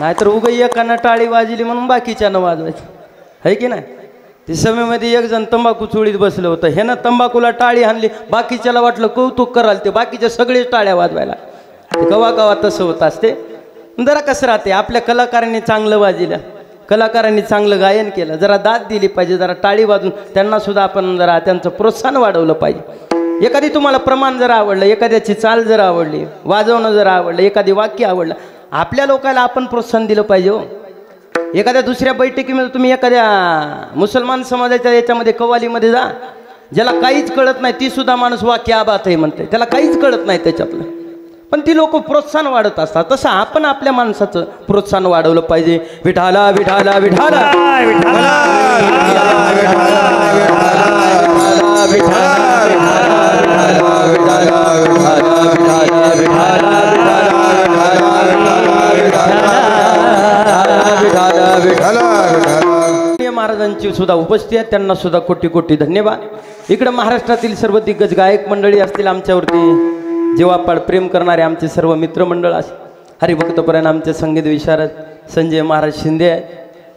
नाहीतर उग एकानं टाळी वाजली म्हणून बाकीच्यानं वाजवायचं आहे की नाही. ते समयमध्ये एक जण तंबाखू चोळीत बसलं होतं, हे ना तंबाखूला टाळी हाणली, बाकीच्याला वाटलं कौतुक कराल, ते बाकीच्या सगळेच टाळ्या वाजवायला. कवा कवा तसं होत असते. जरा कसं राहते, आपल्या कलाकारांनी चांगलं वाजलं, कलाकारांनी चांगलं गायन केलं, जरा दाद दिली पाहिजे, जरा टाळी वाजून त्यांना सुद्धा आपण जरा त्यांचं प्रोत्साहन वाढवलं पाहिजे. एखादी तुम्हाला प्रमाण जर आवडलं, एखाद्याची चाल जर आवडली, वाजवणं जर आवडलं, एखादी वाक्य आवडलं, आपल्या लोकांना आपण प्रोत्साहन दिलं पाहिजे हो. एखाद्या दुसऱ्या बैठकीमध्ये तुम्ही एखाद्या मुसलमान समाजाच्या याच्यामध्ये कव्वालीमध्ये जा, ज्याला काहीच कळत नाही ती सुद्धा माणूस वाक्य आबात आहे म्हणते, त्याला काहीच कळत नाही त्याच्यातलं, पण ती लोक प्रोत्साहन वाढत असतात. तसं आपण आपल्या माणसाचं प्रोत्साहन वाढवलं पाहिजे. विठाला विठाला विठाला महाराजांची सुद्धा उपस्थिती आहे, त्यांना सुद्धा कोटी कोटी धन्यवाद. इकडे महाराष्ट्रातील सर्व दिग्गज गायक मंडळी असतील, आमच्यावरती जीवापाड प्रेम करणारे आमचे सर्व मित्रमंडळ असतील, हरिभक्तपरायण आमचे संगीत विशारद संजय महाराज शिंदे आहे,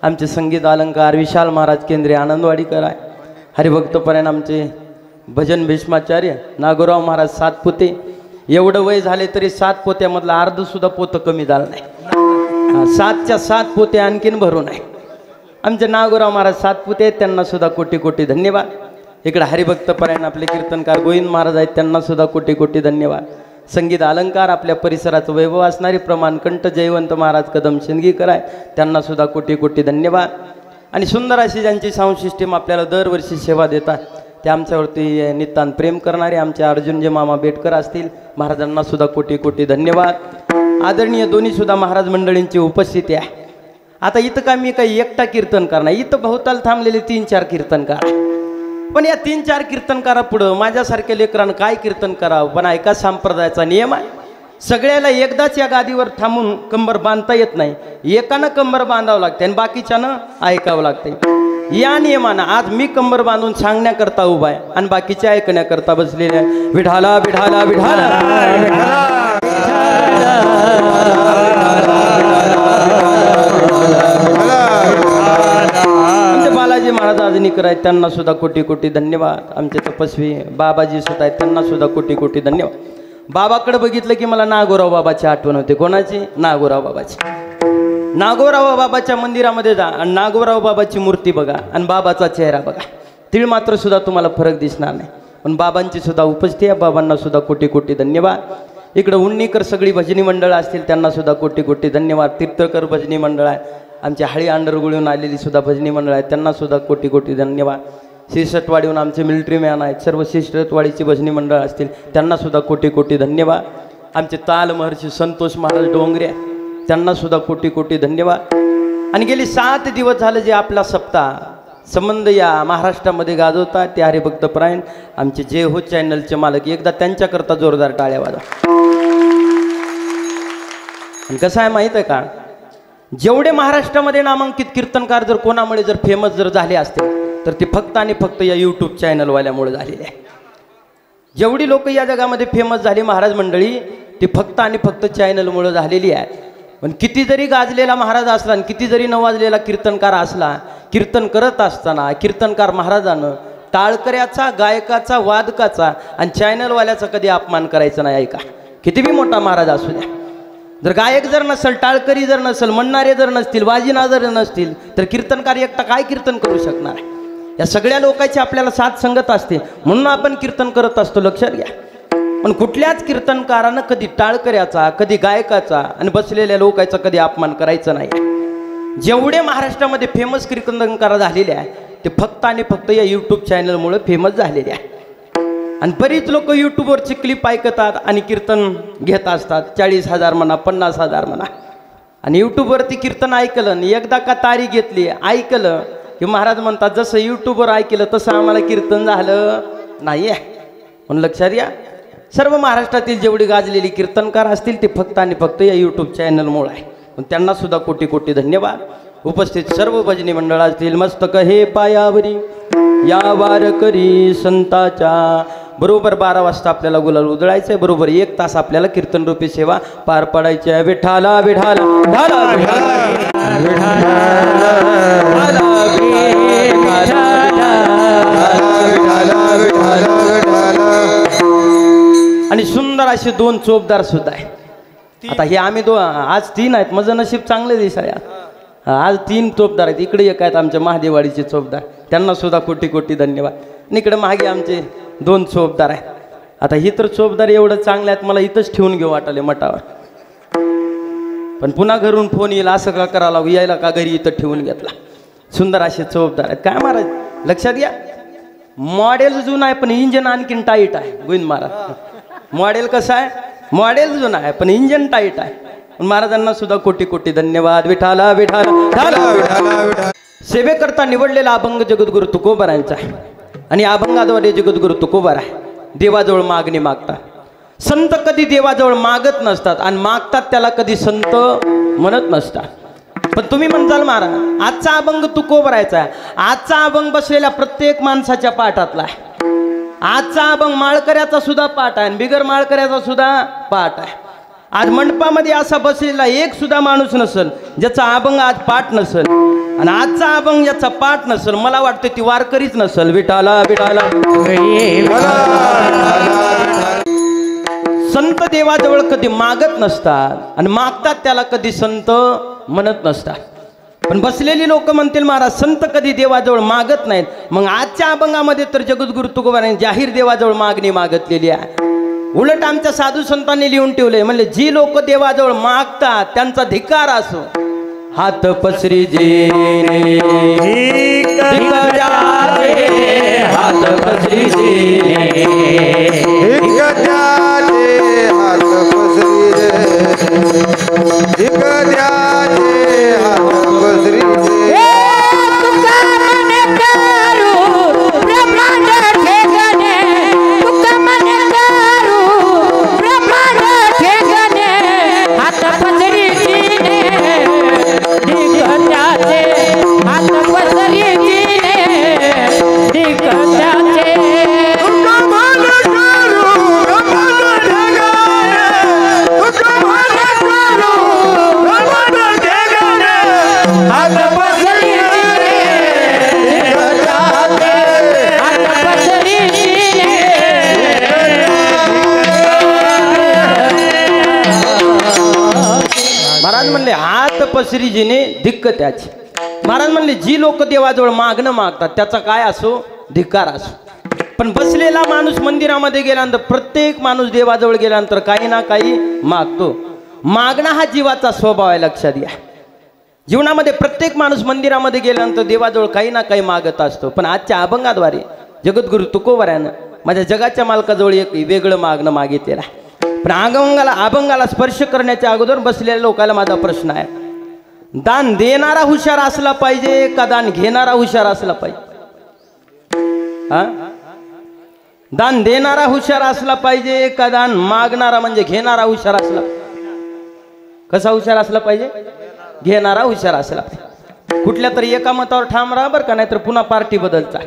आमचे संगीत अलंकार विशाल महाराज केंद्रे आनंदवाडीकर आहे, हरिभक्तपरायण आमचे भजन भीष्माचार्य नागोराव महाराज सातपुते. एवढं वय झाले तरी 7 पोत्यामधलं अर्धसुद्धा पोतं कमी झालं नाही, 7च्या 7 पोते आणखीन भरून आहे. आमचे नागोराव महाराज सातपुते, त्यांना सुद्धा कोटी कोटी धन्यवाद. इकडे हरिभक्तपरायण आपले कीर्तनकार गोविंद महाराज आहेत, त्यांना सुद्धा कोटी कोटी धन्यवाद. संगीत अलंकार आपल्या परिसराचं वैभव असणारे प्रमाणकंठ जयवंत महाराज कदम शिंदगीकर आहे, त्यांना सुद्धा कोटी कोटी धन्यवाद. आणि सुंदर अशी ज्यांची साऊंड सिस्टीम आपल्याला दरवर्षी सेवा देतात, ते आमच्यावरती नितांत प्रेम करणारे आमचे अर्जुनजी मामा बेटकर असतील, महाराजांना सुद्धा कोटी कोटी धन्यवाद. आदरणीय दोन्ही सुद्धा महाराज मंडळींची उपस्थिती आहे. आता इथं काय मी काही एकटा कीर्तनकार नाही, इथं बहुताल थांबलेले 3-4 कीर्तनकार, पण या 3-4 कीर्तनकारापुढं माझ्यासारख्या लेकरानं काय कीर्तन करावं. पण ऐका, संप्रदायाचा नियम आहे, सगळ्याला एकदाच या गादीवर थांबून कंबर बांधता येत नाही, एकानं कंबर बांधावं लागते आणि बाकीच्यानं ऐकावं लागते. या नियमानं आज मी कंबर बांधून सांगण्याकरता उभा आहे आणि बाकीचे ऐकण्याकरता बसलेले आहे. विठाला विठाला विठाला बालाजी महाराज आजनीकर आहेत, त्यांना सुद्धा कोटी कोटी धन्यवाद. आमचे तपस्वी बाबाजी सुद्धा आहेत, त्यांना सुद्धा कोटी कोटी धन्यवाद. बाबाकडे बघितलं की मला नागोराव बाबाची आठवण होते. कोणाची? नागोराव बाबाची. नागोराव बाबाच्या मंदिरामध्ये जा आणि नागोराव बाबाची मूर्ती बघा आणि बाबाचा चेहरा बघा, तीळ मात्र सुद्धा तुम्हाला फरक दिसणार नाही. पण बाबांची सुद्धा उपस्थिती आहे, बाबांना सुद्धा कोटी कोटी धन्यवाद. इकडं उन्नीकर सगळी भजनी मंडळ असतील, त्यांना सुद्धा कोटी कोटी धन्यवाद. तीर्थकर भजनी मंडळ आहे, आमचे हाळी अंडरगुळून आलेली सुद्धा भजनी मंडळ आहेत, त्यांना सुद्धा कोटी कोटी धन्यवाद. शिरसटवाडीहून आमचे मिलिटरी मॅन आहेत, सर्व शिरसटवाडीची भजनी मंडळ असतील, त्यांना सुद्धा कोटी कोटी धन्यवाद. आमचे ताल महर्षी संतोष महाराज डोंगरे, त्यांना सुद्धा कोटी कोटी धन्यवाद. आणि गेली 7 दिवस झालं जे आपला सप्ताह संबंध या महाराष्ट्रामध्ये गाजवतात ते हरिभक्तपरायण आमचे जे हो चॅनलचे मालक, एकदा त्यांच्याकरता जोरदार टाळ्या वाजवा. आणि कसं आहे माहीत आहे का, जेवढे महाराष्ट्रामध्ये नामांकित कीर्तनकार जर कोणामुळे जर फेमस जर झाले असते तर ते फक्त आणि फक्त या यूट्यूब चॅनलवाल्यामुळे झालेले आहे. जेवढी लोक या जगामध्ये फेमस झाली महाराज मंडळी, ती फक्त आणि फक्त चॅनलमुळे झालेली आहे. पण किती जरी गाजलेला महाराज असला आणि किती जरी नवाजलेला कीर्तनकार असला, कीर्तन करत असताना कीर्तनकार महाराजानं टाळकऱ्याचा, गायकाचा, वादकाचा आणि चॅनलवाल्याचा कधी अपमान करायचा नाही. ऐका, किती बी मोठा महाराज असू द्या, जर गायक जर नसेल, टाळकरी जर नसेल, म्हणणारे जर नसतील, वाजिना जर नसतील, तर कीर्तनकार एकटा काय कीर्तन करू शकणार आहे. या सगळ्या लोकांची आपल्याला साथ संगत असते, म्हणून आपण कीर्तन करत असतो, लक्षात घ्या. पण कुठल्याच कीर्तनकारानं कधी टाळकऱ्याचा, कधी गायकाचा आणि बसलेल्या लोकांचा कधी अपमान करायचा नाही. जेवढे महाराष्ट्रामध्ये फेमस कीर्तनकार झालेले आहे ते फक्त आणि फक्त या यूट्यूब चॅनलमुळे फेमस झालेले आहे. आणि बरीच लोक यूट्यूबवरची क्लिप ऐकतात आणि कीर्तन घेत असतात, 40,000 म्हणा, 50,000 म्हणा, आणि यूट्यूबवरती कीर्तन ऐकलं आणि एकदा का तारी घेतली, ऐकलं की महाराज म्हणतात जसं यूट्यूबवर ऐकलं तसं आम्हाला कीर्तन झालं नाही आहे. म्हणून लक्षात घ्या, सर्व महाराष्ट्रातील जेवढी गाजलेली कीर्तनकार असतील ते फक्त आणि फक्त या यूट्यूब चॅनलमुळे आहे. त्यांना सुद्धा कोटी कोटी धन्यवाद. उपस्थित सर्व भजनी मंडळ असतील, मस्तक हे पायावरी या वारकरी संताच्या, बरोबर 12 वाजता आपल्याला गुलाल उधळायचं आहे, बरोबर 1 तास आपल्याला कीर्तन रूपी सेवा पार पाडायची आहे। विठाला विठाला विठाला आणि सुंदर असे 2 चोपदार सुद्धा आहे। आता हे आम्ही आज 3 आहेत, माझं नशीब चांगले दिसाया। आज 3 चोपदार आहेत, इकडे एक आहेत आमच्या महादेवाडीचे चोपदार, त्यांना सुद्धा कोटी कोटी धन्यवाद। आणि इकडे मागे आमचे 2 चोपदार आहेत। आता ही तर चोपदार एवढं चांगले आहेत, मला इथंच ठेवून घेऊ वाटले मठावर, पण पुन्हा घरून फोन येईल असं का करावं लागू, यायला का घरी इथं ठेवून घेतला। सुंदर असे चोपदार आहेत। काय महाराज लक्षात घ्या, मॉडेल जुना आहे पण इंजन आणखीन टाईट आहे। गोविंद महाराज मॉडेल कसं आहे, मॉडेल जुना आहे पण इंजन टाईट आहे। महाराजांना सुद्धा कोटी कोटी धन्यवाद। विठाला विठाला सेवेकरता निवडलेला अभंग जगद्गुरु तुकोबारांचा आहे आणि अभंगाद्वारे जगद्गुरु तुकोबार आहे देवाजवळ मागणी मागतात। संत कधी देवाजवळ मागत नसतात आणि मागतात त्याला कधी संत म्हणत नसतात। पण तुम्ही म्हणताल महाराज आजचा अभंग तुकोबारायचा आहे, आजचा अभंग बसलेल्या प्रत्येक माणसाच्या पाठातला आहे। आजचा अभंग माळकऱ्याचा सुद्धा पाठ आहे, बिगर माळकऱ्याचा सुद्धा पाठ आहे। आज मंडपामध्ये असा बसलेला एक सुद्धा माणूस नसेल ज्याचा अभंग आज पाठ नसेल, आणि आजचा अभंग ज्याचा पाठ नसेल मला वाटतं ती वारकरीच नसेल। विठाला विठाला संत देवाजवळ कधी मागत नसतात आणि मागतात त्याला कधी संत म्हणत नसतात। पण बसलेली लोक म्हणतील महाराज संत कधी देवाजवळ मागत नाहीत, मग आजच्या अभंगामध्ये तर जगद्गुरु तुकोबारांनी जाहीर देवाजवळ मागणी मागितलेली आहे। उलट आमच्या साधू संतांनी लिहून ठेवले, म्हणले जी लोक देवाजवळ मागतात त्यांचा धिक्कार असो। हात पसरी जेने हात पसरी जेने महाराज म्हणले हात पसरी जिने धिक्क त्याची। महाराज म्हणले जी लोक देवाजवळ मागणं मागतात त्याचा काय असो धिक्कार असो। पण बसलेला माणूस मंदिरामध्ये गेल्यानंतर प्रत्येक माणूस देवाजवळ गेल्यानंतर काही ना काही मागतो। मागणं हा जीवाचा स्वभाव आहे, लक्षात घ्या। जीवनामध्ये प्रत्येक माणूस मंदिरामध्ये गेल्यानंतर देवाजवळ काही ना काही मागत असतो। पण आजच्या अभंगाद्वारे जगद्गुरु तुकोबारानं माझ्या जगाच्या मालकाजवळ एक वेगळं मागणं मागितलेलं आहे। पण अभंगाला स्पर्श करण्याच्या अगोदर बसलेल्या लोकांना माझा प्रश्न आहे, दान देणारा हुशार असला पाहिजे का दान घेणारा हुशार असला पाहिजे? दान देणारा हुशार असला पाहिजे का दान मागणारा म्हणजे घेणारा हुशार असला? कसा हुशार असला पाहिजे? घेणारा हुशार असला पाहिजे। कुठल्या तरी एका मतावर ठाम राहा बरं का, नाहीतर पुन्हा पार्टी बदलता।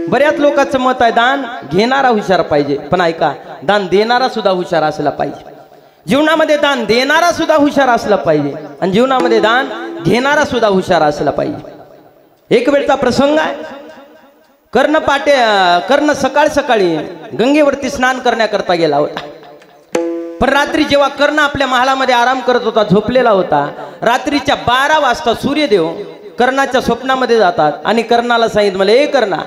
बऱ्याच लोकांचं मत आहे दान घेणारा हुशार पाहिजे, पण ऐका दान देणारा सुद्धा हुशार असला पाहिजे। जीवनामध्ये दान देणारा सुद्धा हुशार असला पाहिजे आणि जीवनामध्ये दान घेणारा सुद्धा हुशार असला पाहिजे। एक वेळचा प्रसंग आहे, कर्ण सकाळी गंगेवरती स्नान करण्याकरता गेला होता। पण रात्री जेव्हा कर्ण आपल्या महालामध्ये आराम करत होता, झोपलेला होता, रात्रीच्या 12 वाजता सूर्यदेव कर्णाच्या स्वप्नामध्ये जातात आणि कर्णाला सांगितलं, मला ए कर्णा,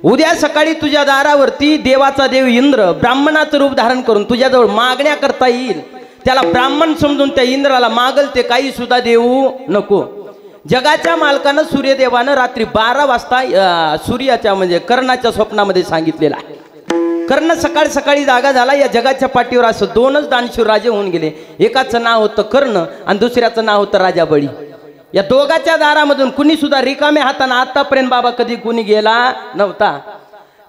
उद्या सकाळी तुझ्या दारावरती देवाचा देव इंद्र ब्राह्मणाचं रूप धारण करून तुझ्याजवळ मागण्या करता येईल। त्याला ब्राह्मण समजून त्या इंद्राला मागल ते काही सुद्धा देऊ नको। जगाच्या मालकानं सूर्यदेवानं रात्री 12 वाजता सूर्याच्या म्हणजे कर्णाच्या स्वप्नामध्ये सांगितलेला आहे। कर्ण सकाळी जागा झाला। या जगाच्या पाठीवर असं 2च दानशूर राजे होऊन गेले, एकाचं नाव होतं कर्ण आणि दुसऱ्याचं नाव होतं राजा बळी। या दोघांच्या दारामधून कुणी सुद्धा रिकाम्या हाताने आतापर्यंत बाबा कधी कुणी गेला नव्हता।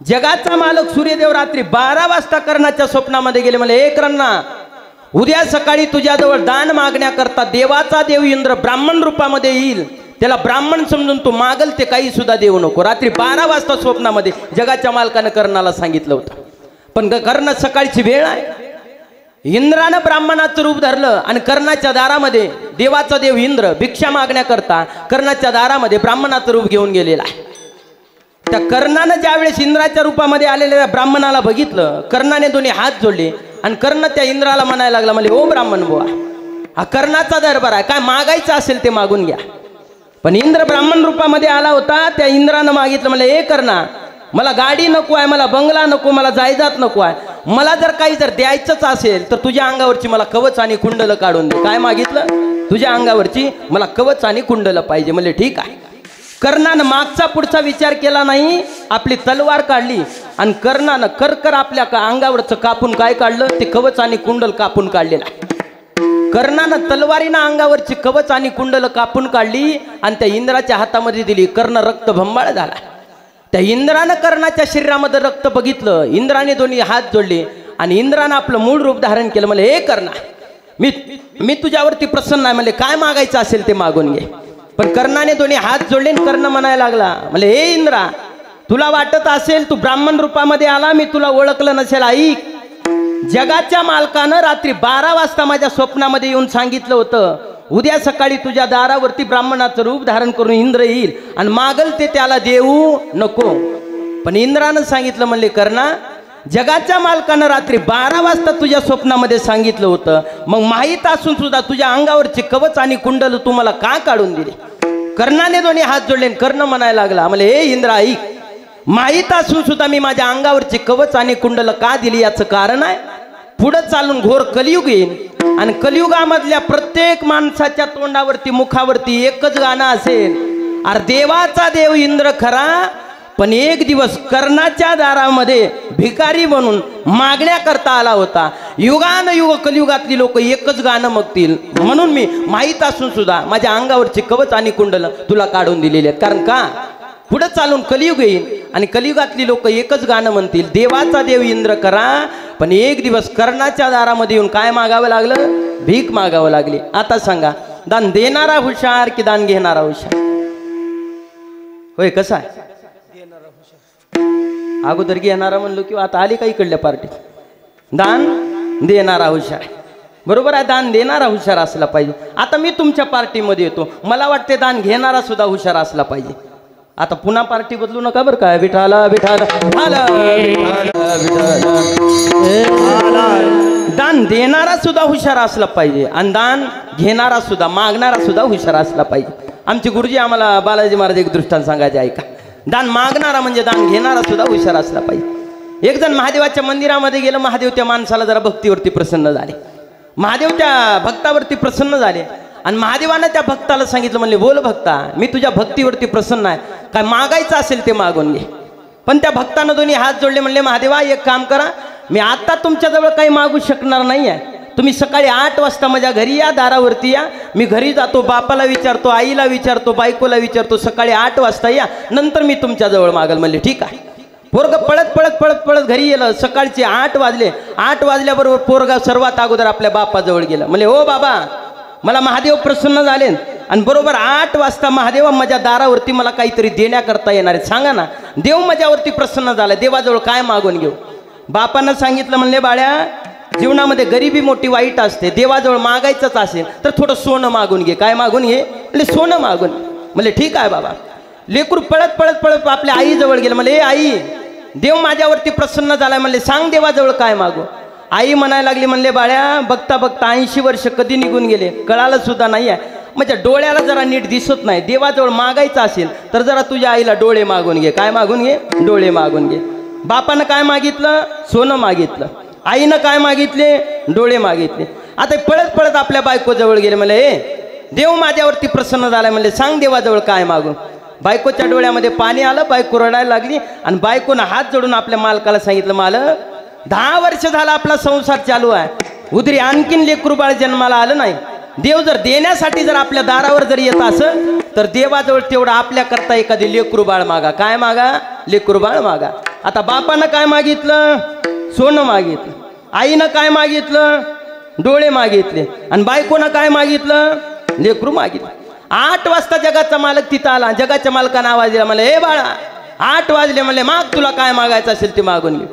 जगाचा मालक सूर्यदेव रात्री 12 वाजता कर्णाच्या स्वप्नामध्ये गेले, म्हणजे ए कर्णा, उद्या सकाळी तुझ्याजवळ दान मागण्याकरता देवाचा देव इंद्र ब्राह्मण रूपामध्ये येईल, त्याला ब्राह्मण समजून तू मागल ते काही सुद्धा देऊ नको. रात्री 12 वाजता स्वप्नामध्ये जगाच्या मालकानं कर्णाला सांगितलं होतं. पण कर्ण सकाळची वेळ आहे. इंद्रानं ब्राह्मणाचं रूप धरलं आणि कर्णाच्या दारामध्ये देवाचा देव इंद्र भिक्षा मागण्याकरता कर्णाच्या दारामध्ये ब्राह्मणाचं रूप घेऊन गेलेला आहे. त्या कर्णानं ज्यावेळेस इंद्राच्या रूपामध्ये आलेल्या ब्राह्मणाला बघितलं, कर्णाने दोन्ही हात जोडले आणि कर्ण त्या इंद्राला म्हणायला लागला, म्हणजे ओ ब्राह्मण बुवा, हा कर्णाचा दरबार आहे, काय मागायचं असेल ते मागून घ्या. पण इंद्र ब्राह्मण रूपामध्ये आला होता. त्या इंद्रानं मागितलं, म्हणजे ए कर्णा, मला गाडी नको आहे, मला बंगला नको, मला जायदाद नको आहे, मला जर काही जर द्यायचंच असेल तर तुझ्या अंगावरची मला कवच आणि कुंडल काढून दे. काय मागितलं? तुझ्या अंगावरची मला कवच आणि कुंडल पाहिजे. म्हणजे ठीक आहे. कर्णानं मागचा पुढचा विचार केला नाही, आपली तलवार काढली आणि कर्णानं कर आपल्या अंगावरचं कापून काय काढलं? ते कवच आणि कुंडल कापून काढलेलं आहे. कर्णानं तलवारीनं अंगावरची कवच आणि कुंडल कापून काढली आणि त्या इंद्राच्या हातामध्ये दिली. कर्ण रक्त भंबाळ झाला. त्या इंद्रानं कर्णाच्या शरीरामध्ये रक्त बघितलं. इंद्राने दोन्ही हात जोडले आणि इंद्रानं आपलं मूळ रूप धारण केलं. म्हणजे हे कर्णा, मी तुझ्यावरती प्रसन्न आहे, म्हणजे काय मागायचं असेल ते मागून घे. पण कर्णाने दोन्ही हात जोडले. कर्ण म्हणायला लागला, म्हणजे हे इंद्रा, तुला वाटत असेल तू ब्राह्मण रूपामध्ये आला, मी तुला ओळखलं नसेल. ऐक, जगाच्या मालकानं रात्री 12 वाजता माझ्या स्वप्नामध्ये येऊन सांगितलं होतं, उद्या सकाळी तुझ्या दारावरती ब्राह्मणाचं रूप धारण करून इंद्र येईल आणि मागल ते त्याला देऊ नको. पण इंद्रानं सांगितलं, म्हणले कर्णा, जगाच्या मालकानं रात्री 12 वाजता तुझ्या स्वप्नामध्ये सांगितलं होतं, मग माहीत असून सुद्धा तुझ्या अंगावरची कवच आणि कुंडल तू मला का काढून दिली? कर्णाने दोन्ही हात जोडले. कर्ण म्हणायला लागला, म्हणजे हे इंद्रा, ऐक, माहीत असून सुद्धा मी माझ्या अंगावरची कवच आणि कुंडल का दिली याचं कारण आहे, पुढं चालून घोर कलियुग येईल आणि कलियुगामधल्या प्रत्येक माणसाच्या तोंडावरती मुखावरती एकच गाणं असेल, अरे देवाचा देव इंद्र खरा, पण एक दिवस कर्णाच्या दारामध्ये भिकारी म्हणून मागण्याकरता आला होता. युगान युग कलियुगातली लोक एकच गाणं मागतील, म्हणून मी माहीत असून सुद्धा माझ्या अंगावरची कवच आणि कुंडल तुला काढून दिलेली आहेत. कारण का, पुढे चालून कलियुग येईल आणि कलियुगातली लोक एकच गाणं म्हणतील, देवाचा देव इंद्र करा. पण एक दिवस कर्णाच्या दारामध्ये येऊन काय मागावं लागलं? भीक मागावं लागली. आता सांगा, दान देणारा हुशार की दान घेणारा हुशार? होय, कसा आहे? अगोदर घेणारा म्हणलो किंवा आता आली काही इकडल्या पार्टी? दान देणारा हुशार, बरोबर आहे. दान देणारा हुशार असला पाहिजे. आता मी तुमच्या पार्टीमध्ये येतो, मला वाटते दान घेणारा सुद्धा हुशार असला पाहिजे. आता पुन्हा पार्टी बदलू नका बरं काय. विठाला विठाला दान देणारा सुद्धा हुशार असला पाहिजे आणि दान घेणारा सुद्धा, मागणारा सुद्धा हुशार असला पाहिजे. आमचे गुरुजी आम्हाला बालाजी महाराज एक दृष्टांत सांगायचे ऐका. दान मागणारा म्हणजे दान घेणारा सुद्धा हुशार असला पाहिजे. एक जण महादेवाच्या मंदिरामध्ये गेलं. महादेव त्या माणसाला जरा भक्तीवरती प्रसन्न झाले. महादेव त्या भक्तावरती प्रसन्न झाले आणि महादेवानं त्या भक्ताला सांगितलं, म्हणले बोल भक्ता, मी तुझ्या भक्तीवरती प्रसन्न आहे, काय मागायचं असेल ते मागून घे. पण त्या भक्तानं दोन्ही हात जोडले. म्हणले महादेवा, एक काम करा, मी आता तुमच्याजवळ काही मागू शकणार नाही आहे, तुम्ही सकाळी 8 वाजता माझ्या घरी या, दारावरती या, मी घरी जातो, बापाला विचारतो, आईला विचारतो, बायकोला विचारतो, सकाळी 8 वाजता या, नंतर मी तुमच्याजवळ मागल. म्हणले ठीक आहे. पोरगा पळत घरी गेलं. सकाळचे 8 वाजले. 8 वाजल्याबरोबर पोरगा सर्वात अगोदर आपल्या बापाजवळ गेला. म्हणले हो बाबा, मला महादेव प्रसन्न झाले आणि बरोबर 8 वाजता महादेवा माझ्या दारावरती मला काहीतरी देण्याकरता येणार आहे, सांगा ना, देव माझ्यावरती प्रसन्न झाला, देवाजवळ काय मागून घेऊ? बापानं सांगितलं, म्हणले बाळ्या, जीवनामध्ये गरिबी मोठी वाईट असते, देवाजवळ मागायचंच असेल तर थोडं सोनं मागून घे. काय मागून घे? म्हणजे सोनं मागून. म्हणजे ठीक आहे बाबा. लेकरू पळत आपल्या आईजवळ गेलं. म्हणजे आई, देव माझ्यावरती प्रसन्न झालाय, म्हणले सांग देवाजवळ काय मागू? आई म्हणायला लागली, म्हणले बाळ्या, बघता 80 वर्ष कधी निघून गेले, कळालं सुद्धा नाही आहे, म्हणजे डोळ्याला जरा नीट दिसत नाही, देवाजवळ मागायचं असेल तर जरा तुझ्या आईला डोळे मागून घे. काय मागून घे? डोळे मागून घे. बापानं काय मागितलं? सोनं मागितलं. आईनं काय मागितले? डोळे मागितले. आता पळत आपल्या बायकोजवळ गेले. म्हणले ए, देव माझ्यावरती प्रसन्न झालाय, म्हणले सांग देवाजवळ काय मागू? बायकोच्या डोळ्यामध्ये पाणी आलं. बायको रडायला लागली आणि बायकोनं हात जोडून आपल्या मालकाला सांगितलं, मालक, 10 वर्ष झाला आपला संसार चालू आहे, उदरी आणखीन लेकरू बाळ जन्माला आलं नाही, देव जर देण्यासाठी जर आपल्या दारावर जर येत असेल तर देवाजवळ तेवढं आपल्याकरता एखादी लेकरू बाळ मागा. काय मागा? लेकरू बाळ मागा. आता बापानं काय मागितलं? सोनं मागितलं. आईनं काय मागितलं? डोळे मागितले. आणि बायकोनं काय मागितलं? लेकरू मागितलं. 8 वाजता जगाचा मालक तिथं आला. जगाच्या मालकानं आवाज दिला, म्हणले ए बाळा 8 वाजले, म्हणले माग तुला काय मागायचं असेल ते मागून घे.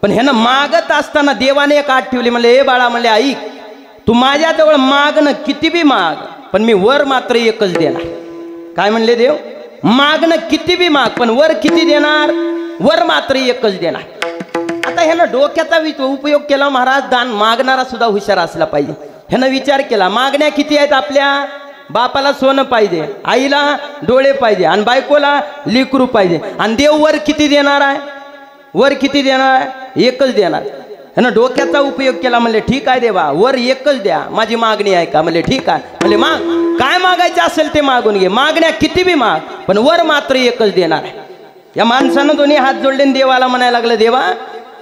पण ह्यानं मागत असताना देवाने एक आठ ठेवली. म्हणले ए बाळा, म्हणले ऐक, तू माझ्याजवळ मागणं किती बी माग, पण मी वर मात्र एकच देणार. काय म्हणले देव? मागणं किती बी माग, पण वर किती देणार? वर मात्र एकच देणार. आता ह्यानं डोक्याचा उपयोग केला महाराज. दान मागणारा सुद्धा हुशार असला पाहिजे. ह्यानं विचार केला, मागण्या किती आहेत आपल्या? बापाला सोनं पाहिजे, आईला डोळे पाहिजे, आणि बायकोला लेकरू पाहिजे. आणि देव वर किती देणार आहे? वर किती देणार आहे? एकच देणार. ह्यानं डोक्याचा उपयोग केला. म्हणले ठीक आहे देवा, वर एकच द्या, माझी मागणी आहे का? म्हणले ठीक आहे. म्हणले माग, काय मागायचं असेल ते मागून घे, मागण्या किती बी माग, पण वर मात्र एकच देणार आहे. या माणसानं दोन्ही हात जोडले देवाला म्हणायला लागलं, देवा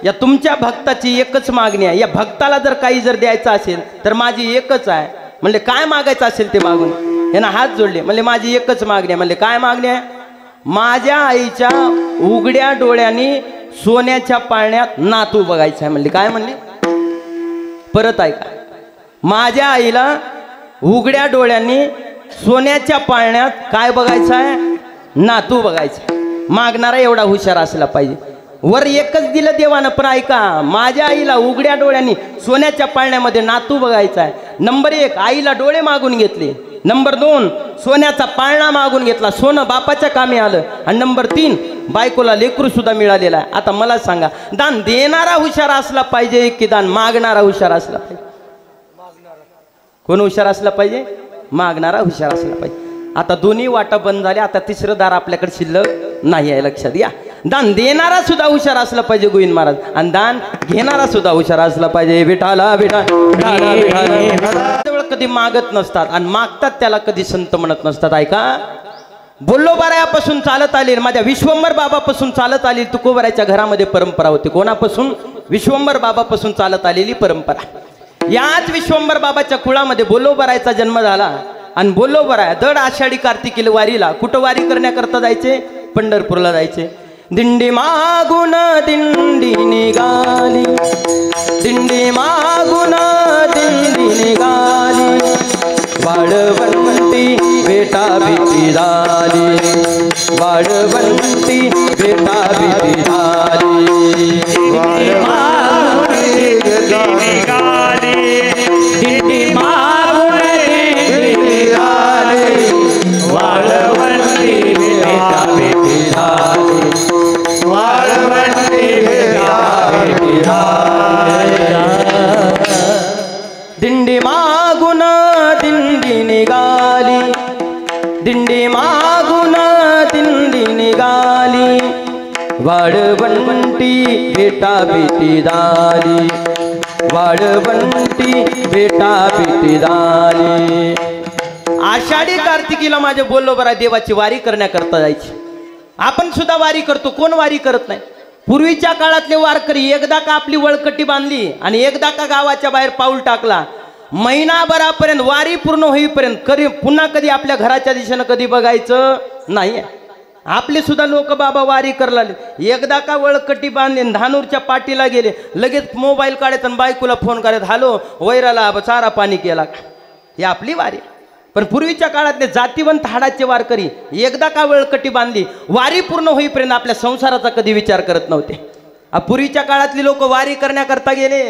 या तुमच्या भक्ताची एकच मागणी आहे. या भक्ताला जर काही जर द्यायचं असेल तर माझी एकच आहे. म्हणले काय मागायचं असेल ते मागून. ह्यानं हात जोडले. म्हणले माझी एकच मागणी आहे. म्हणले काय मागणी आहे? माझ्या आईच्या उघड्या डोळ्यांनी सोन्याच्या पाळण्यात नातू बघायचं आहे. म्हणले काय? म्हणले परत ऐका. माझ्या आईला उघड्या डोळ्यांनी सोन्याच्या पाळण्यात काय बघायचं आहे? नातू बघायचं. मागणारा एवढा हुशार असला पाहिजे. वर एकच दिलं देवानं, पण ऐका, माझ्या आईला उघड्या डोळ्यांनी सोन्याच्या पाळण्यामध्ये नातू बघायचा आहे. नंबर 1 आईला डोळे मागून घेतले. नंबर 2 सोन्याचा पाळणा मागून घेतला, सोनं बापाच्या कामी आलं. आणि नंबर 3 बायकोला लेकरू सुद्धा मिळालेला आहे. आता मला सांगा, दान देणारा हुशार असला पाहिजे की दान मागणारा हुशार असला पाहिजे? कोण हुशार असला पाहिजे? मागणारा हुशार असला पाहिजे. आता दोन्ही वाटा बंद झाल्या. आता तिसरं दार आपल्याकडे शिल्लक नाही आहे, लक्षात घ्या. दान देणारा सुद्धा हुशार असला पाहिजे गोविंद महाराज, आणि दान घेणारा सुद्धा हुशार असला पाहिजे. विठाला जवळ कधी मागत नसतात आणि मागतात त्याला कधी संत म्हणत नसतात. ऐका, बोल्लोबारायापासून चालत आली, माझ्या विश्वंभर बाबापासून चालत आली तुकोबाराच्या घरामध्ये परंपरा होती. कोणापासून? विश्वंभर बाबापासून चालत आलेली परंपरा. याच विश्वंभर बाबाच्या कुळामध्ये बोल्लोबारायचा जन्म झाला. आणि बोल्लोबाराया दर आषाढी कार्तिकीला वारीला, कुठं वारी करण्याकरता जायचे? पंढरपूरला जायचे. दिंडी मागून दिंडी निघाली, दिंडी मागून दिंडी निघाली, वाळवंटी बेटा भीती झाली, वाळवंटी बेटा भीती झाली, वाळवंटी बेटा निघाली, दिंडी मागून दिंडी निघाली, वाळवंटी बेटा भीती झाली, वाळवंटी बेटा भीती झाली. दिंडी मागून दिंडी निघाली, दिंडी मागून दिंडी निघाली, वाळवंटी बेटा भीती झाली, वाळवंटी बेटा भीती झाली. आषाढी कार्तिकीला माझे बोल्लोबारा देवाची वारी करण्याकरता जायची. आपण सुद्धा वारी करतो, कोण वारी करत नाही? पूर्वीच्या काळातले वारकरी एकदा का आपली वळकटी बांधली आणि एकदा का गावाच्या बाहेर पाऊल टाकला, महिनाभरापर्यंत वारी पूर्ण होईपर्यंत पुन्हा कधी आपल्या घराच्या दिशेनं कधी बघायचं नाही. आपले सुद्धा लोक बाबा वारी करला, एकदा का वळकटी बांधले, धानूरच्या पाठीला गेले, लगेच मोबाईल काढत आणि बायकोला फोन करत, हॅलो वैराला चारा पाणी केला का? ही आपली वारी. पण पूर्वीच्या काळातले जातीवंत हाडाचे वारकरी एकदा का वळकटी बांधली, वारी पूर्ण होईपर्यंत आपल्या संसाराचा कधी विचार करत नव्हते. पूर्वीच्या काळातली लोक वारी करण्याकरता गेले,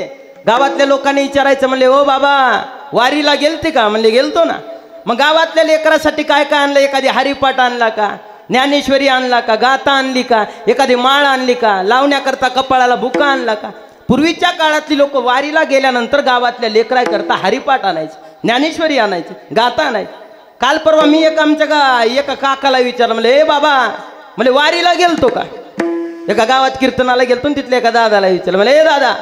गावातल्या लोकांनी विचारायचं, म्हणले ओ बाबा वारीला गेलते का? म्हणले गेलतो ना. मग गावातल्या लेकरासाठी काय काय आणलं? एखादी हरिपाठ आणला का? ज्ञानेश्वरी आणला का? गाथा आणली का? एखादी माळ आणली का? लावण्याकरता कपाळाला बुका आणला का? पूर्वीच्या काळातली लोक वारीला गेल्यानंतर गावातल्या लेकराकरता हरिपाठ आणायचे, ज्ञानेश्वरी आणायची, गाथा आणायची. काल परवा मी एका काकाला विचारलं, म्हणले ए बाबा, म्हणजे वारीला गेलतो का? एका गावात कीर्तनाला गेलतो, तिथल्या एका दादाला विचारलं, म्हणले ए दादा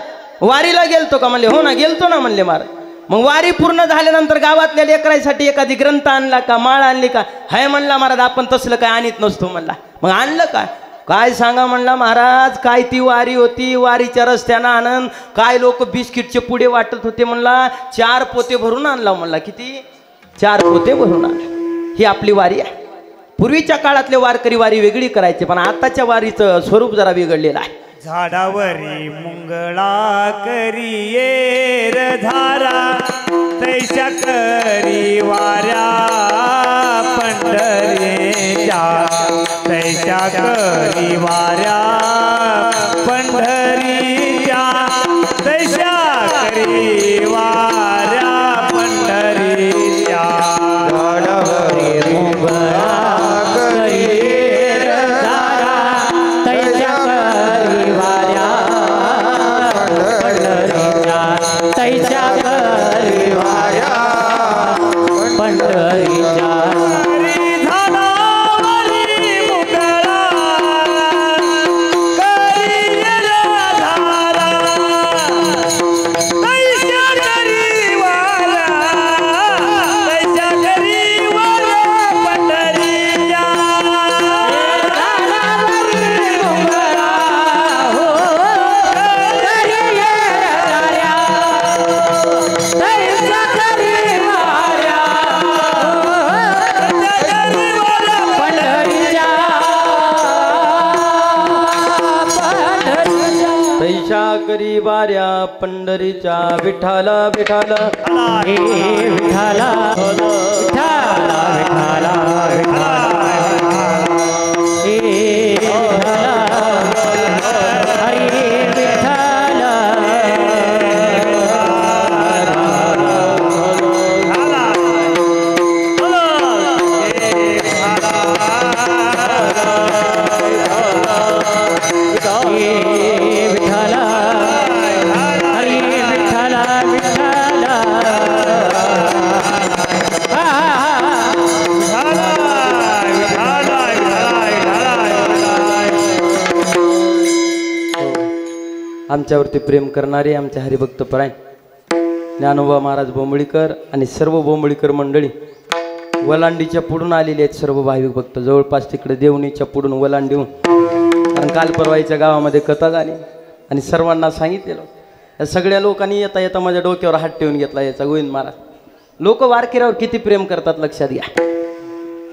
वारीला गेलतो का? म्हणले हो ना गेलतो ना. म्हणले महाराज, मग वारी पूर्ण झाल्यानंतर गावातल्या लेकरांसाठी एखादी ग्रंथ आणला का? माळ आणली का? हाय म्हणला महाराज, आपण तसलं काय आणत नसतो म्हणला. मग आणलं का? काय सांगा म्हणला महाराज, काय ती वारी होती. वारीच्या रस्त्यानं आनंद, काय लोक बिस्किटचे पुढे वाटत होते म्हणला. 4 पोते भरून आणला म्हणला. किती? 4 पोते भरून आणला. ही आपली वारी आहे. पूर्वीच्या काळातले वारकरी वारी वेगळी करायचे, पण आताच्या वारीचं स्वरूप जरा बिघडलेलं आहे. झाडावरी मुंगळा करिये धारा, तैशा करी वाऱ्या पंढरीच्या तैशा करी वाऱ्या पंढरीच्या तैशा करी वाऱ्या पंढरीच्या करी वाऱ्या पंढरीच्या विठाला विठाला विठाला विठाला विठाला आमच्यावरती प्रेम करणारे आमचे हरिभक्तपरायण ज्ञानोबा महाराज बोंबळीकर आणि सर्व बोंबळीकर मंडळी वलांडीच्या पुढून आलेले आहेत सर्व भाविक भक्त जवळपास तिकडे देवणीच्या पुढून वलांडीहून कारण काल परवाईच्या गावामध्ये कथा झाली आणि सर्वांना सांगितलेलं या सगळ्या लोकांनी येता येता माझ्या डोक्यावर हात ठेवून घेतला याचा गोविंद महाराज लोक वारकऱ्यावर किती प्रेम करतात लक्षात घ्या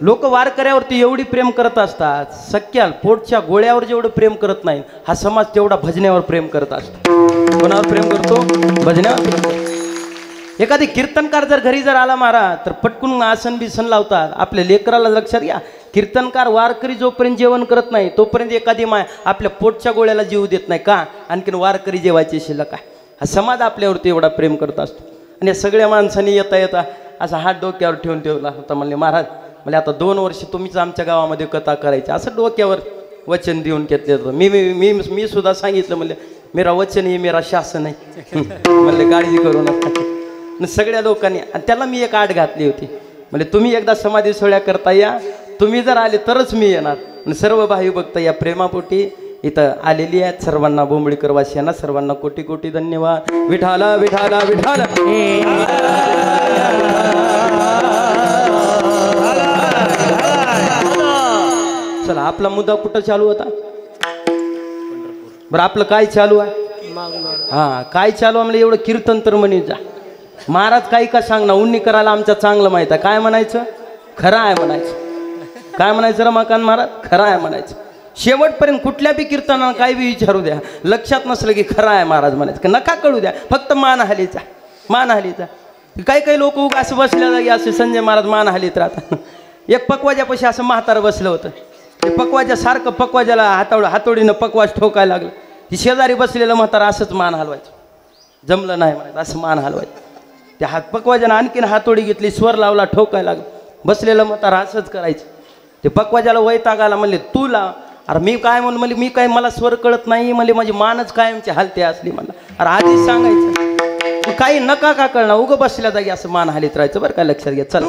लोक वारकऱ्यावरती एवढी प्रेम करत असतात सख्या पोटच्या गोळ्यावर जेवढं प्रेम करत नाही हा समाज तेवढा भजण्यावर प्रेम करत असतो कोणावर प्रेम करतो भजण्यावर प्रेम करतो एखादी कीर्तनकार जर घरी जर आला मारा तर पटकून आसन बिसन लावतात आपल्या लेकराला लक्षात घ्या कीर्तनकार वारकरी जोपर्यंत जेवण करत नाही तोपर्यंत एखादी माय आपल्या पोटच्या गोळ्याला जीव देत नाही का आणखीन वारकरी जेवायची शिल्लक आहे हा समाज आपल्यावरती एवढा प्रेम करत असतो आणि या सगळ्या माणसांनी येता येता असा हात डोक्यावर ठेवून ठेवला होता म्हणले महाराज म्हणजे आता 2 वर्ष तुम्हीच आमच्या गावामध्ये कथा करायची असं डोक्यावर वचन देऊन घेतले होतं मी सुद्धा सांगितलं म्हणले मेरा वचन आहे मेरा शासन आहे म्हणले काळजी करू नका सगळ्या लोकांनी आणि त्याला मी एक आड घातली होती म्हणजे तुम्ही एकदा समाधी सोहळ्या करता या तुम्ही जर आले तरच मी येणार आणि सर्व भाई भक्त या प्रेमापोटी इथं आलेली आहेत सर्वांना बोंबळीकर वासियांना सर्वांना कोटी कोटी धन्यवाद विठाला विठाला विठाला चला आपला मुद्दा कुठं चालू होता बरं आपलं काय चालू आहे हा काय चालू आहे म्हणजे एवढं कीर्तन तर म्हणे जा महाराज काही का सांग ना उन्नी करायला आमच्या चांगलं माहित आहे काय म्हणायचं खरं आहे म्हणायचं काय म्हणायचं रमाकांत महाराज खरं आहे म्हणायचं शेवटपर्यंत कुठल्या बी कीर्तनाला काही बी विचारू द्या लक्षात नसलं की खरं आहे महाराज म्हणायचं नका कळू द्या फक्त मान हलीचा काही काही लोक उगा असं बसल्या जागी असे संजय महाराज मान हलीत राहतात एक पकवाजापाशी असं म्हातारं बसलं होतं ते पकवाजा सारखं पकवाजाला हातोडीनं पकवाज ठोकायला लागलं ती शेजारी बसलेलं म्हातारं असंच मान हलवायचं जमलं नाही म्हणायचं असं मान हलवायचं त्या पकवाजानं आणखीन हातोडी घेतली स्वर लावला ठोकायला लागलं बसलेलं म्हातारं असंच करायचं ते पकवाजाला वैताग आला म्हणले तू लाव अरे मी काय म्हणले मी काय मला स्वर कळत नाही म्हणजे माझी मानच कायमची हलते असली म्हणलं अरे आधीच सांगायचं काही नका का कळणार उगं बसल्या जागी असं मान हालीत राहायचं बरं काय लक्षात घ्या चल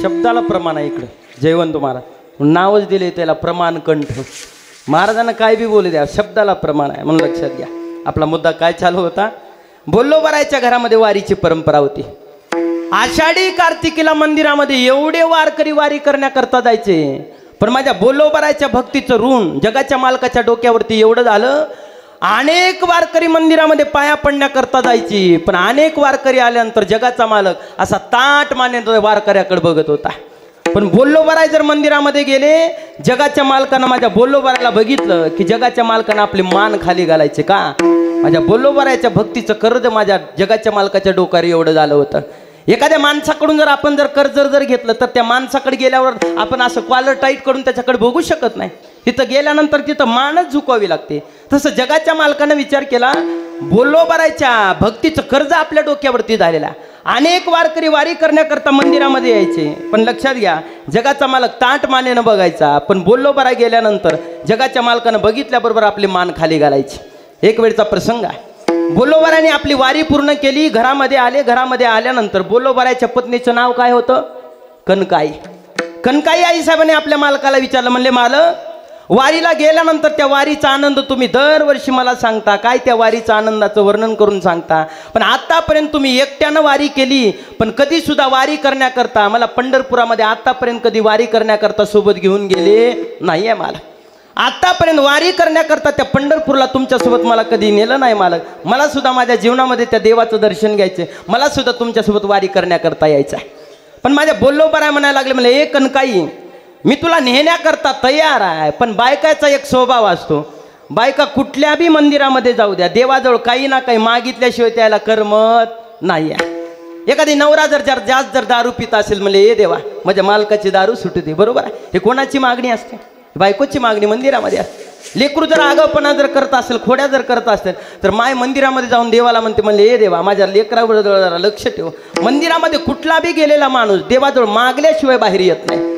शब्दाला प्रमाण आहे इकडं जयवंत महाराज नावच दिले त्याला प्रमाण कंठ महाराजांना काय बी बोलू द्या शब्दाला प्रमाण आहे म्हणून लक्षात घ्या आपला मुद्दा काय चालू होता बोल्लो बरायच्या घरामध्ये वारीची परंपरा होती आषाढी कार्तिकीला मंदिरामध्ये एवढे वारकरी वारी करण्याकरता जायचे पण माझ्या बोल्लोबरायच्या भक्तीचं ऋण जगाच्या मालकाच्या डोक्यावरती एवढं झालं. अनेक वारकरी मंदिरामध्ये पाया पडण्याकरता जायची, पण अनेक वारकरी आल्यानंतर जगाचा मालक असा ताट मानेने वारकऱ्याकडे बघत होता. पण बोल्लोबराय जर मंदिरामध्ये गेले, जगाच्या मालकानं माझ्या बोल्लोबरायला बघितलं की जगाच्या मालकानं आपली मान खाली घालायचे. का? माझ्या बोल्लोबरायच्या भक्तीचं कर्ज माझ्या जगाच्या मालकाच्या डोक्यावर एवढं झालं होतं. एखाद्या माणसाकडून जर आपण कर्ज घेतलं तर त्या माणसाकडे गेल्यावर आपण असं कॉलर टाईट करून त्याच्याकडे बघू शकत नाही. तिथं गेल्यानंतर तिथं मानच झुकवावी लागते. तसं जगाच्या मालकानं विचार केला, बोल्लोबरायच्या भक्तीचं कर्ज आपल्या डोक्यावरती झालेला. अनेक वारकरी वारी करण्याकरता मंदिरामध्ये यायचे, पण लक्षात घ्या, जगाचा मालक ताट मानेनं बघायचा, पण बोल्लोबराय गेल्यानंतर जगाच्या मालकानं बघितल्याबरोबर आपली मान खाली घालायची. एक वेळचा प्रसंग आहे. बोल्लोबरायने आपली वारी पूर्ण केली, घरामध्ये आले. घरामध्ये आल्यानंतर बोल्लोबरायच्या पत्नीचं नाव काय होतं? कनकाई. कनकाई आईसाहेबांनी आपल्या मालकाला विचारलं, म्हणले मालक, वारीला गेल्यानंतर त्या वारीचा आनंद तुम्ही दरवर्षी मला सांगता, काय त्या वारीचा आनंदाचं वर्णन करून सांगता, पण आतापर्यंत तुम्ही एकट्यानं वारी केली, पण कधी सुद्धा वारी करण्याकरता मला पंढरपुरामध्ये आतापर्यंत कधी वारी करण्याकरता सोबत घेऊन गेले नाही आहे. मला आतापर्यंत वारी करण्याकरता त्या पंढरपूरला तुमच्यासोबत मला कधी नेलं नाही मालक. मला सुद्धा माझ्या जीवनामध्ये त्या देवाचं दर्शन घ्यायचं, मला सुद्धा तुमच्यासोबत वारी करण्याकरता यायचं आहे. पण माझ्या बोल्लोबराय म्हणायला लागले, म्हणजे एक कनकाई, मी तुला नेण्याकरता तयार आहे, पण बायकाचा एक स्वभाव असतो, बायका कुठल्या बी मंदिरामध्ये जाऊ द्या, देवाजवळ काही ना काही मागितल्याशिवाय त्याला करमत नाही आहे. एखादी नवरा जर दारू पित असेल, म्हणजे ए देवा माझ्या मालकाची दारू सुटू दे. बरोबर आहे, हे कोणाची मागणी असते? बायकोची मागणी मंदिरामध्ये असते. लेकरू जर आगाऊपणा जर करत असेल, खोड्या जर करत असेल, तर माय मंदिरामध्ये जाऊन देवाला म्हणते, म्हणले ए देवा माझ्या लेकरावर जरा लक्ष ठेव. मंदिरामध्ये कुठला बी गेलेला माणूस देवाजवळ मागल्याशिवाय बाहेर येत नाही.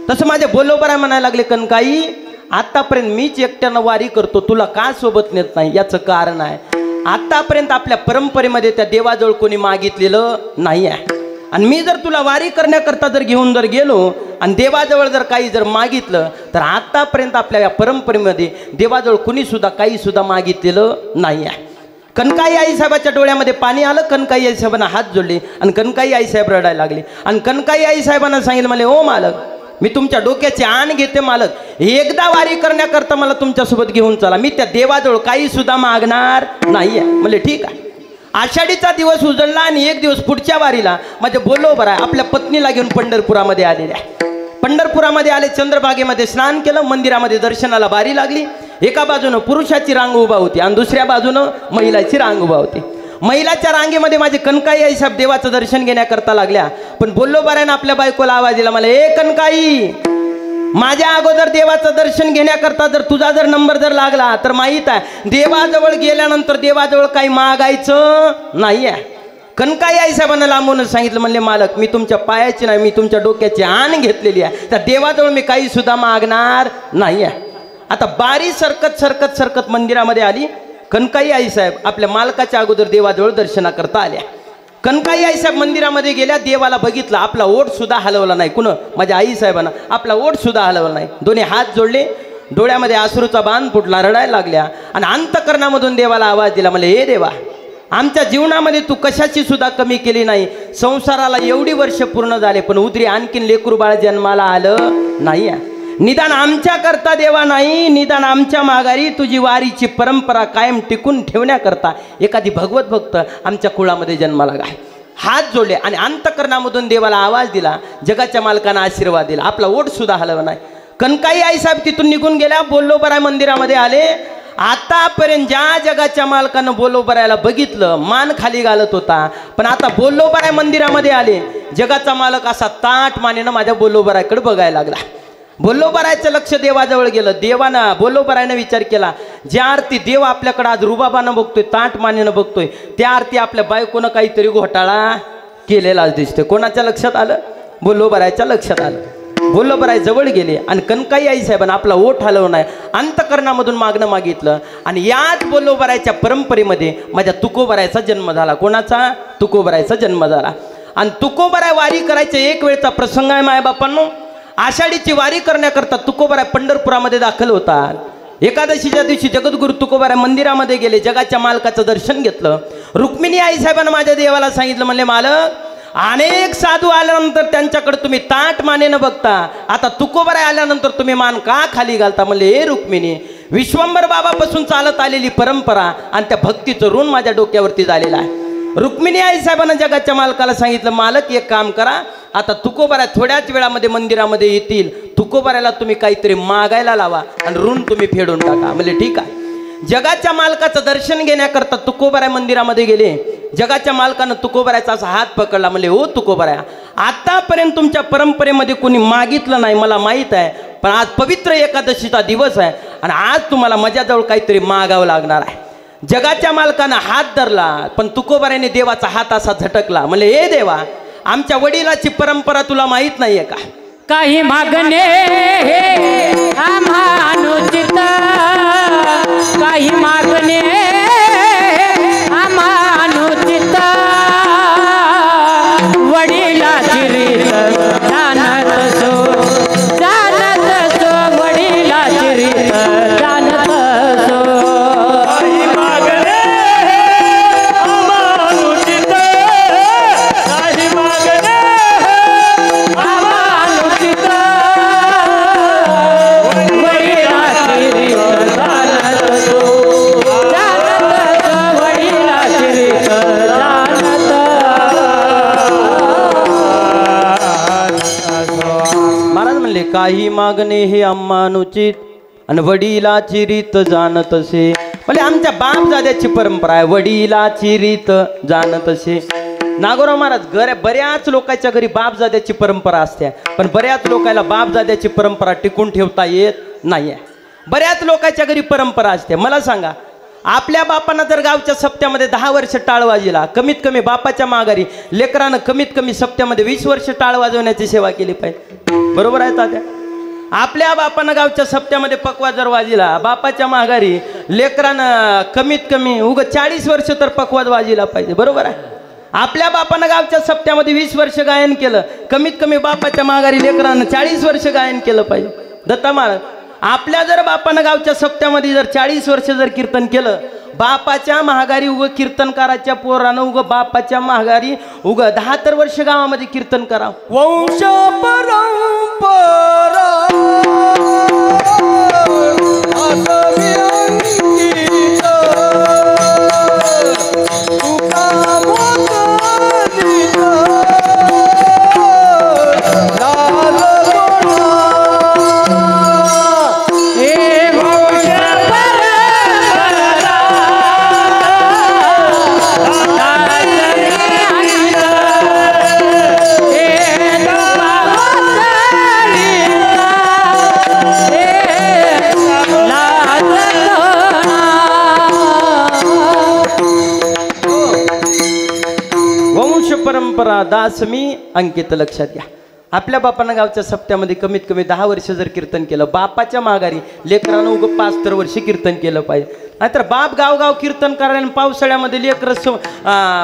तसं माझे बोल्लोबराय म्हणायला लागले, कनकाई, आतापर्यंत मीच एकट्यानं वारी करतो, तुला का सोबत नेत नाही? याचं कारण आहे, आतापर्यंत आपल्या परंपरेमध्ये त्या देवाजवळ कोणी मागितलेलं नाही आहे, आणि मी जर तुला वारी करण्याकरता जर घेऊन जर गेलो आणि देवाजवळ जर काही जर मागितलं, तर आतापर्यंत आपल्या या परंपरेमध्ये देवाजवळ कुणी सुद्धा काही सुद्धा मागितलेलं नाही आहे. कनकाई आईसाहेबाच्या डोळ्यामध्ये पाणी आलं. कनकाई आईसाहेबांना हात जोडले आणि कनकाई आईसाहेब रडायला लागले. आणि कनकाई आईसाहेबांना सांगितलं, मला ओ मालक, मी तुमच्या डोक्याची आण घेते मालक, एकदा वारी करण्याकरता मला तुमच्यासोबत घेऊन चला, मी त्या देवाजवळ काही सुद्धा मागणार नाही आहे. म्हणजे ठीक आहे. आषाढीचा दिवस उजळला आणि एक दिवस पुढच्या वारीला माझे बोल्लोबराय आपल्या पत्नीला घेऊन पंढरपुरामध्ये आलेले आहे. पंढरपुरामध्ये आले, चंद्रभागेमध्ये स्नान केलं, मंदिरामध्ये दर्शनाला बारी लागली. एका बाजूनं पुरुषाची रांग उभा होती आणि दुसऱ्या बाजूनं महिलाची रांग उभा होती. महिलाच्या रांगेमध्ये माझे कनकाई आईसाहेब देवाचं दर्शन घेण्याकरता लागल्या, पण बोल्लोबरायनं आपल्या बायकोला आवाज दिला, मला ए कनकाई, माझ्या अगोदर देवाचं दर्शन घेण्याकरता जर तुझा जर नंबर जर लागला तर माहीत आहे, देवाजवळ गेल्यानंतर देवाजवळ काही मागायचं नाही आहे. कनकाई आईसाहेबांना लांबूनच सांगितलं, म्हणले मालक, मी तुमच्या पायाची नाही, मी तुमच्या डोक्याची आण घेतलेली आहे, त्या देवाजवळ मी काही सुद्धा मागणार नाही आहे. आता बारी सरकत मंदिरामध्ये आली. कनकाई आईसाहेब आपल्या मालकाच्या अगोदर देवाजवळ दर्शनाकरता आल्या. कनकाई आईसाहेब मंदिरामध्ये गेल्या, देवाला बघितलं, आपला ओठ सुद्धा हलवला नाही. कुणं? माझ्या आईसाहेबांना आपला ओठ सुद्धा हलवला नाही. दोन्ही हात जोडले, डोळ्यामध्ये अश्रूचा बाण फुटला, रडायला लागल्या आणि अंतकरणामधून देवाला आवाज दिला, मला हे देवा, आमच्या जीवनामध्ये तू कशाची सुद्धा कमी केली नाही. संसाराला एवढी वर्ष पूर्ण झाले, पण उदरी आणखीन लेकरू बाळ जन्माला आलं नाही आहे. निदान आमच्या करता देवा नाही, निदान आमच्या माघारी तुझी वारीची परंपरा कायम टिकून ठेवण्याकरता एखादी भगवत भक्त आमच्या कुळामध्ये जन्माला गाय. हात जोडले आणि अंतकरणामधून देवाला आवाज दिला. जगाच्या मालकांना आशीर्वाद दिला, आपला ओठ सुद्धा हलवला नाही. कनकाई आईसाहेब तिथून निघून गेल्या, बोल्लोबराय मंदिरामध्ये आले. आतापर्यंत ज्या जगाच्या मालकानं बोल्लोबरायला बघितलं, मान खाली घालत होता, पण आता बोल्लोबराय मंदिरामध्ये आले, जगाचा मालक असा ताट मानेनं माझ्या बोल्लोबरायकडे बघायला लागला. बोल्लोबरायचं लक्ष देवाजवळ गेलं. देवानं बोल्लोबरायनं विचार केला, ज्या आरती देव आपल्याकडे आज रुबाबानं बघतोय, ताट मानेनं बघतोय, त्या आरती आपल्या बायकोनं काहीतरी घोटाळा केलेलाच दिसतोय. कोणाच्या लक्षात आलं? बोल्लोबरायच्या लक्षात आलं. बोल्लोबराय जवळ गेले आणि कनकाई आईसाहेबांना आपला ओठ हलवून नाही, अंतकरणामधून मागणं मागितलं. आणि याच बोल्लोबरायच्या परंपरेमध्ये माझ्या तुकोबरायचा जन्म झाला. कोणाचा? तुकोबरायचा जन्म झाला. आणि तुकोबराय वारी करायचा एक वेळचा प्रसंग आहे मायबापांनो. आषाढीची वारी करण्याकरता तुकोबराय पंढरपुरामध्ये दाखल होतात. एकादशीच्या दिवशी जगद्गुरु तुकोबराय मंदिरामध्ये गेले, जगाच्या मालकाचं दर्शन घेतलं. रुक्मिणी आईसाहेबांना माझ्या देवाला सांगितलं, म्हणले मालक, अनेक साधू आल्यानंतर त्यांच्याकडे तुम्ही ताट मानेनं बघता, आता तुकोबाराय आल्यानंतर तुम्ही मान का खाली घालता? म्हणले हे रुक्मिणी, विश्वंभर बाबापासून चालत आलेली परंपरा आणि त्या भक्तीचं ऋण माझ्या डोक्यावरती झालेलं आहे. रुक्मिणी आई साहेबांना जगाच्या मालकाला सांगितलं, मालक एक काम करा, आता तुकोबारा थोड्याच वेळामध्ये मंदिरामध्ये येतील, तुकोबाऱ्याला तुम्ही काहीतरी मागायला लावा आणि ऋण तुम्ही फेडून टाका. म्हणजे ठीक आहे. जगाच्या मालकाचं दर्शन घेण्याकरता तुकोबारा मंदिरामध्ये गेले. जगाच्या मालकानं तुकोबाऱ्याचा असा हात पकडला. म्हणले हो तुकोबारा, आतापर्यंत तुमच्या परंपरेमध्ये कोणी मागितलं नाही मला माहीत आहे, पण आज पवित्र एकादशीचा दिवस आहे आणि आज तुम्हाला माझ्याजवळ काहीतरी मागावं लागणार आहे. जगाच्या मालकानं हात धरला, पण तुकोबाऱ्याने देवाचा हात असा झटकला. म्हणले हे देवा, आमच्या वडिलाची परंपरा तुला माहीत नाहीये का? काही मागणे अनुचित, काही मागणे अनुचित, वडिलाची रीत जाणत सो, जाणत सो, वडिलाची रीत जाणत सो. काही मागणे अनुचित, काही मागणे अनुचित, वडिलाची रीत जाणत सो, जाणत सो, वडिलाची रीत जाणत. महाराज म्हणले काही मागणे हे अम्मानुचित आणि वडिलाची रीत जाणत असे. म्हणजे आमच्या बापजाद्याची परंपरा आहे, वडिलाची रीत जाणत असे. नागोराव महाराज, बऱ्याच लोकांच्या घरी बापजाद्याची परंपरा असते, पण बऱ्याच लोकांना बापजाद्याची परंपरा टिकून ठेवता येत नाही आहे. बऱ्याच लोकांच्या घरी परंपरा असते. मला सांगा, आपल्या बापांना जर गावच्या सप्त्यामध्ये 10 वर्ष टाळ वाजला, कमीत कमी बापाच्या माघारी लेकरानं कमीत कमी सप्त्यामध्ये 20 वर्ष टाळ वाजवण्याची सेवा केली पाहिजे. बरोबर आहे तात्या? आपल्या बापानं गावच्या सप्त्यामध्ये पकवा जर वाजला, बापाच्या माघारी लेकरानं कमीत कमी 40 वर्ष तर पकवाज वाजला पाहिजे. बरोबर आहे? आपल्या बापानं गावच्या सप्त्यामध्ये 20 वर्ष गायन केलं, कमीत कमी बापाच्या माघारी लेकरानं 40 वर्ष गायन केलं पाहिजे. दत्ता महाराज, आपल्या जर बापानं गावच्या सप्त्यामध्ये जर 40 वर्ष जर कीर्तन केलं, बापाच्या महागारी कीर्तनकाराच्या पोरानं बापाच्या महागारी 10 तर वर्ष गावामध्ये कीर्तन करा. वंश परंपरा परंपरा दासमी अंकित. लक्षात घ्या, आपल्या बापानं गावच्या सप्त्यामध्ये कमीत कमी 10 वर्ष जर कीर्तन केलं, बापाच्या माघारी लेकरानं 5 तर वर्ष कीर्तन केलं पाहिजे. नाहीतर बाप गाव कीर्तन करायला पावसाळ्यामध्ये लेकर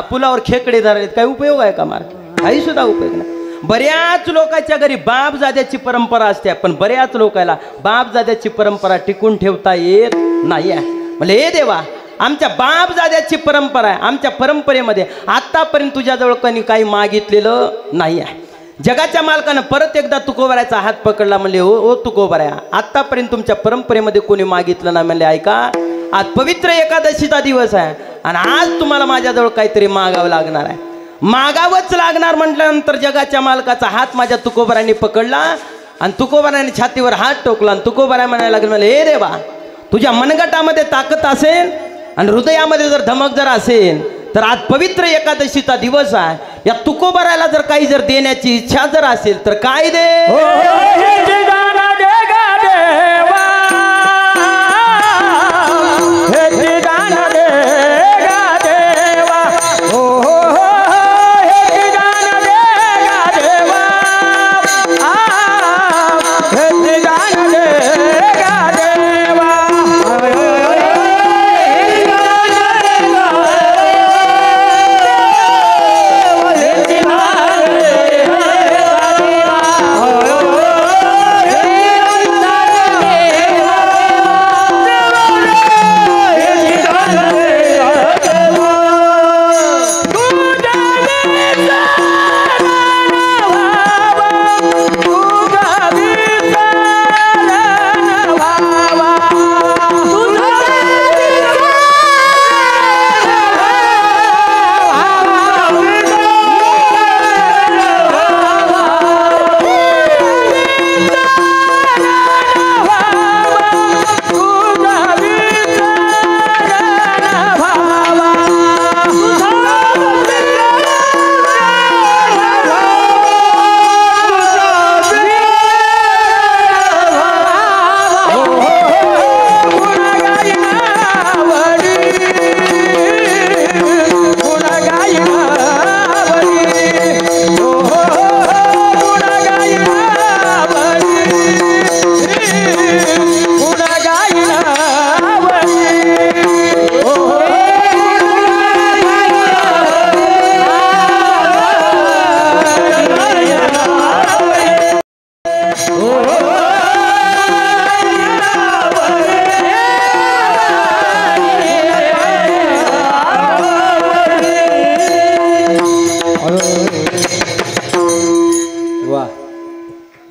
पुलावर खेकडे धरायला काय उपयोग आहे का? मार काही सुद्धा उपयोग नाही. बऱ्याच लोकांच्या घरी बापजाद्याची परंपरा असते, पण बऱ्याच लोकांना बापजाद्याची परंपरा टिकून ठेवता येत नाही आहे. म्हणजे हे देवा, आमच्या बापजाद्याची परंपरा आहे, आमच्या परंपरेमध्ये आतापर्यंत तुझ्याजवळ कोणी काही मागितलेलं नाही आहे. जगाच्या मालकानं परत एकदा तुकोबाऱ्याचा हात पकडला. म्हणले ओ तुकोबाऱ्या, आतापर्यंत तुमच्या परंपरेमध्ये कोणी मागितलं नाही. म्हणले ऐका, आज पवित्र एकादशीचा दिवस आहे आणि आज तुम्हाला माझ्याजवळ काहीतरी मागावं लागणार आहे. मागावंच लागणार म्हटल्यानंतर जगाच्या मालकाचा हात माझ्या तुकोबाऱ्याने पकडला आणि तुकोबाऱ्याने छातीवर हात टोकला आणि तुकोबाऱ्या म्हणायला लागले, म्हणले हे देवा, तुझ्या मनगटामध्ये ताकद असेल आणि हृदयामध्ये जर धमक जर असेल तर आज पवित्र एकादशीचा दिवस आहे, या तुकोबाऱ्याला जर काही जर देण्याची इच्छा जर असेल तर काय दे.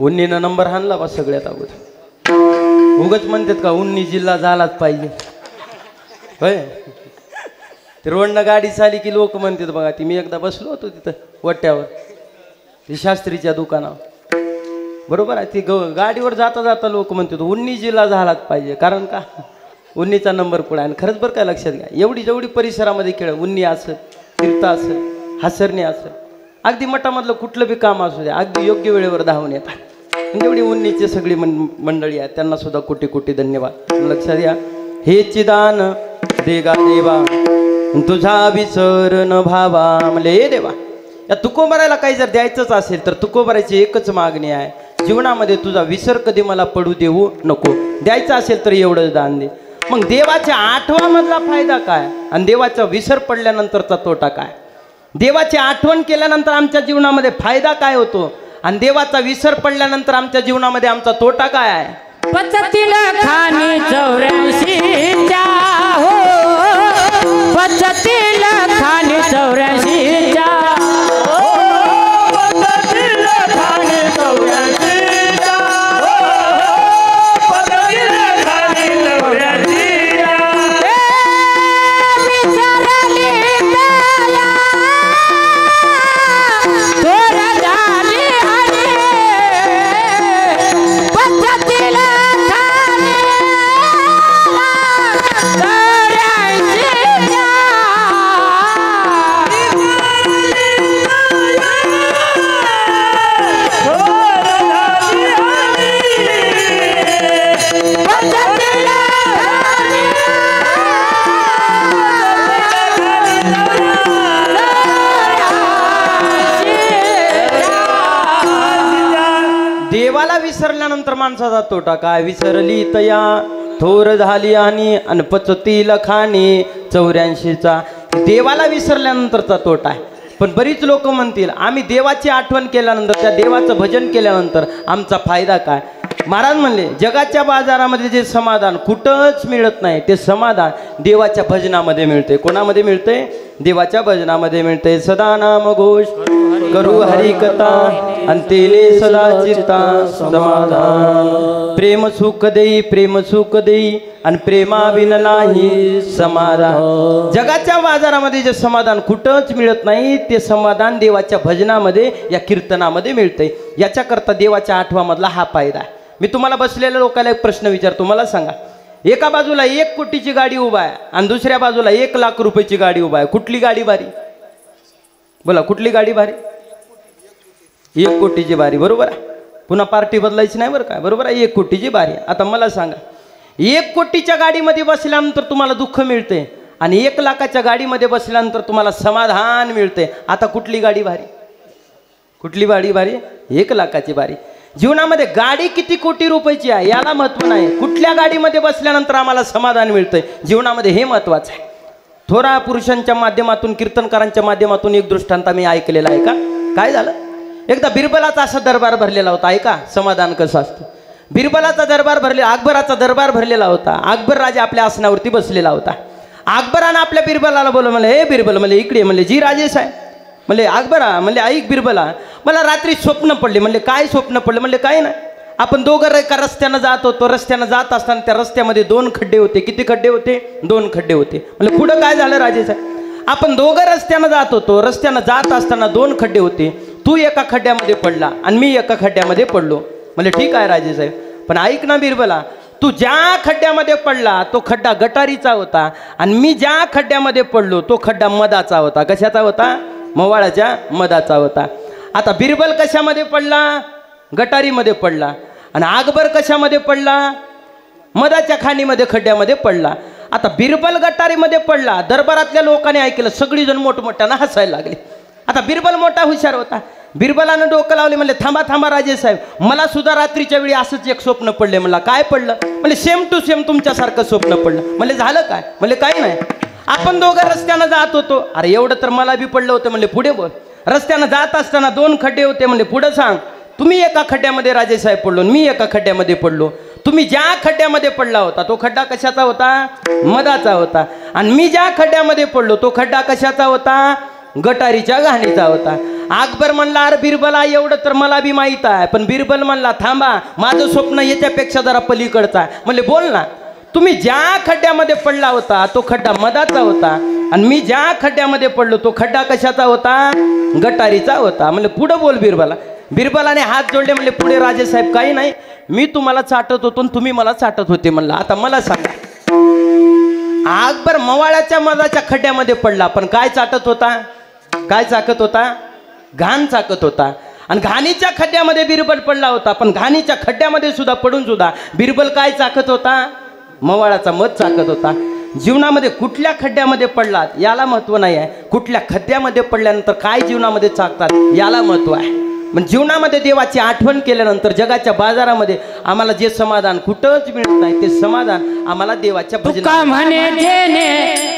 उन्नीनं नंबर हाणला बा सगळ्यात अगोदर. उगच म्हणतात का उन्नी जिल्हा झालाच पाहिजे होय. ते रोडनं गाडी चाली की लोक म्हणतात बघा. ती मी एकदा बसलो होतो तिथं वट्यावर, ती शास्त्रीच्या दुकानावर, बरोबर आहे. ती गाडीवर जाता जाता लोक म्हणतात उन्नी जिल्हा झालाच पाहिजे. कारण का उन्नीचा नंबर पुढे. आणि खरंच बरं काय लक्षात घ्या, एवढी जेवढी परिसरामध्ये खेळ, उन्नी असं, तीर्थ असं, हसरणे असं, अगदी मठामधलं कुठलं बी काम असू द्या, अगदी योग्य वेळेवर धावून येतात. जेवढी उन्नीची सगळी मंडळी आहेत त्यांना सुद्धा कोटी कोटी धन्यवाद. लक्षात घ्या, हे चिदान देगा देवा तुझा विसर न भावा. म्हणले हे देवा, या तुकोबारायला काही जर द्यायचंच असेल तर तुकोबारायची एकच मागणी आहे, जीवनामध्ये तुझा विसर कधी मला पडू देऊ नको. द्यायचं असेल तर एवढंच दान दे. मग देवाच्या आठवामधला फायदा काय आणि देवाचा विसर पडल्यानंतरचा तोटा काय? देवाची आठवण केल्यानंतर आमच्या जीवनामध्ये फायदा काय होतो आणि देवाचा विसर पडल्यानंतर आमच्या जीवनामध्ये आमचा तोटा काय आहे? पचतील खानी 84च्या हो, पचतील खानी 84च्या देवाला विसरल्यानंतर माणसाचा तोटा काय? विसरली तया थोर झाली आणि पचतील खाणी 84चा. देवाला विसरल्यानंतरचा तोटा आहे. पण बरीच लोक म्हणतील आम्ही देवाची आठवण केल्यानंतर, त्या देवाचं भजन केल्यानंतर आमचा फायदा काय? महाराज म्हणले जगाच्या बाजारामध्ये जे समाधान कुठंच मिळत नाही ते समाधान देवाच्या भजनामध्ये मिळते. कोणामध्ये मिळते? देवाच्या भजनामध्ये मिळते. सदा नाम घोष करू हरी कथा अंतेले सदा चित्ता समाधान. प्रेम सुख देई, प्रेम सुख देई आणि प्रेमाविन नाही समाधान. जगाच्या बाजारामध्ये जे समाधान कुठंच मिळत नाही ते समाधान देवाच्या भजनामध्ये, या कीर्तनामध्ये मिळते. याच्याकरता देवाच्या आठवामधला हा फायदा आहे. मी तुम्हाला बसलेल्या लोकांना एक प्रश्न विचारतो, मला सांगा, एका बाजूला 1 कोटीची गाडी उभा आहे आणि दुसऱ्या बाजूला 1 लाख रुपयाची गाडी उभा आहे, कुठली गाडी भारी? बोला, कुठली गाडी भारी? 1 कोटीची बारी, बरोबर आहे. पुन्हा पार्टी बदलायची नाही बरं काय, बरोबर आहे. 1 कोटीची बारी. आता मला सांगा, 1 कोटीच्या गाडीमध्ये बसल्यानंतर तुम्हाला दुःख मिळते आणि 1 लाखाच्या गाडीमध्ये बसल्यानंतर तुम्हाला समाधान मिळते. आता कुठली गाडी भारी? कुठली गाडी भारी? 1 लाखाची बारी. जीवनामध्ये गाडी किती कोटी रुपयाची आहे याला महत्व नाही, कुठल्या गाडीमध्ये बसल्यानंतर आम्हाला समाधान मिळतंय जीवनामध्ये हे महत्वाचं आहे. थोरा पुरुषांच्या माध्यमातून, कीर्तनकारांच्या माध्यमातून एक दृष्टांत मी ऐकलेला आहे. का काय झालं? एकदा बिरबलाचा असा दरबार भरलेला होता. ऐका समाधान कसं असतं. बिरबलाचा दरबार भरलेला, अकबराचा दरबार भरलेला होता. अकबर राजा आपल्या आसनावरती बसलेला होता. अकबरानं आपल्या बिरबलाला बोलवलं, म्हणले हे बिरबल, म्हणले इकडे. म्हणले जी राजेश आहे. म्हणले अकबरा, म्हणले ऐक बिरबला, मला रात्री स्वप्न पडले. म्हणले काय स्वप्न पडले? म्हणले काय नाही, आपण दोघं एका रस्त्यानं जात होतो. रस्त्यानं जात असताना त्या रस्त्यामध्ये 2 खड्डे होते. किती खड्डे होते? 2 खड्डे होते. म्हणले पुढं काय झालं राजेश? आपण दोघं रस्त्यानं जात होतो. रस्त्यानं जात असताना 2 खड्डे होते. तू एका खड्ड्यामध्ये पडला आणि मी एका खड्ड्यामध्ये पडलो. म्हणजे ठीक आहे राजे साहेब, पण ऐक ना बिरबला, तू ज्या खड्ड्यामध्ये पडला तो खड्डा गटारीचा होता आणि मी ज्या खड्ड्यामध्ये पडलो तो खड्डा मधाचा होता. कशाचा होता? मवाळाच्या मधाचा होता. आता बिरबल कशामध्ये पडला? गटारीमध्ये पडला. आणि अकबर कशामध्ये पडला? मधाच्या खाणीमध्ये, खड्ड्यामध्ये पडला. आता बिरबल गटारीमध्ये पडला. दरबारातल्या लोकांनी ऐकलं, सगळीजण मोठमोठ्यानं हसायला लागले. आता बिरबल मोठा हुशार होता. बिरबलानं डोकं लावले, म्हणले थांबा थांबा राजे साहेब, मला सुद्धा रात्रीच्या वेळी असंच एक स्वप्न पडले. मला काय पडलं? म्हणजे सेम टू सेम तुमच्यासारखं स्वप्न पडलं. म्हणजे झालं काय? म्हणजे काही नाही, आपण दोघं रस्त्यानं जात होतो. अरे एवढं तर मला बी पडलं होतं. म्हणले पुढे बोल. रस्त्यानं जात असताना 2 खड्डे होते. म्हणले पुढे सांग. तुम्ही एका खड्ड्यामध्ये राजे साहेब पडलो, मी एका खड्ड्यामध्ये पडलो. तुम्ही ज्या खड्ड्यामध्ये पडला होता तो खड्डा कशाचा होता? मधाचा होता. आणि मी ज्या खड्ड्यामध्ये पडलो तो खड्डा कशाचा होता? गटारीच्या घाणीचा होता. अकबर म्हणला अरे बिरबला एवढं तर मला बी माहीत आहे, पण बिरबल म्हणला थांबा माझं स्वप्न याच्यापेक्षा जरा पलीकडचं आहे. म्हणले बोल ना. तुम्ही ज्या खड्ड्यामध्ये पडला होता तो खड्डा मधाचा होता आणि मी ज्या खड्ड्यामध्ये पडलो तो खड्डा कशाचा होता? गटारीचा होता. म्हणले पुढं बोल बिरबला. बिरबलाने हात जोडले. म्हणले पुढे राजेसाहेब काही नाही, मी तुम्हाला चाटत होतो आणि तुम्ही मला चाटत होते. म्हणलं आता मला सांगा. अकबर मवाळ्याच्या मधाच्या खड्ड्यामध्ये पडला, पण काय चाटत होता? काय चाकत होता? घाण चाकत होता. आणि घाणीच्या खड्ड्यामध्ये बिरबल पडला होता, पण घाणीच्या खड्ड्यामध्ये सुद्धा पडून सुद्धा बिरबल काय चाकत होता? मवाळाचा मध चाकत होता. जीवनामध्ये कुठल्या खड्ड्यामध्ये पडलात याला महत्व नाही आहे, कुठल्या खड्ड्यामध्ये पडल्यानंतर काय जीवनामध्ये चाकतात याला महत्व आहे. पण जीवनामध्ये देवाची आठवण केल्यानंतर जगाच्या बाजारामध्ये आम्हाला जे समाधान कुठंच मिळत नाही ते समाधान आम्हाला देवाच्या तुका म्हणे जेणे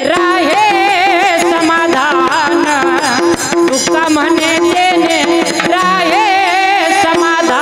राहे समाधान, तुका म्हणे जेणे राहे समाधान,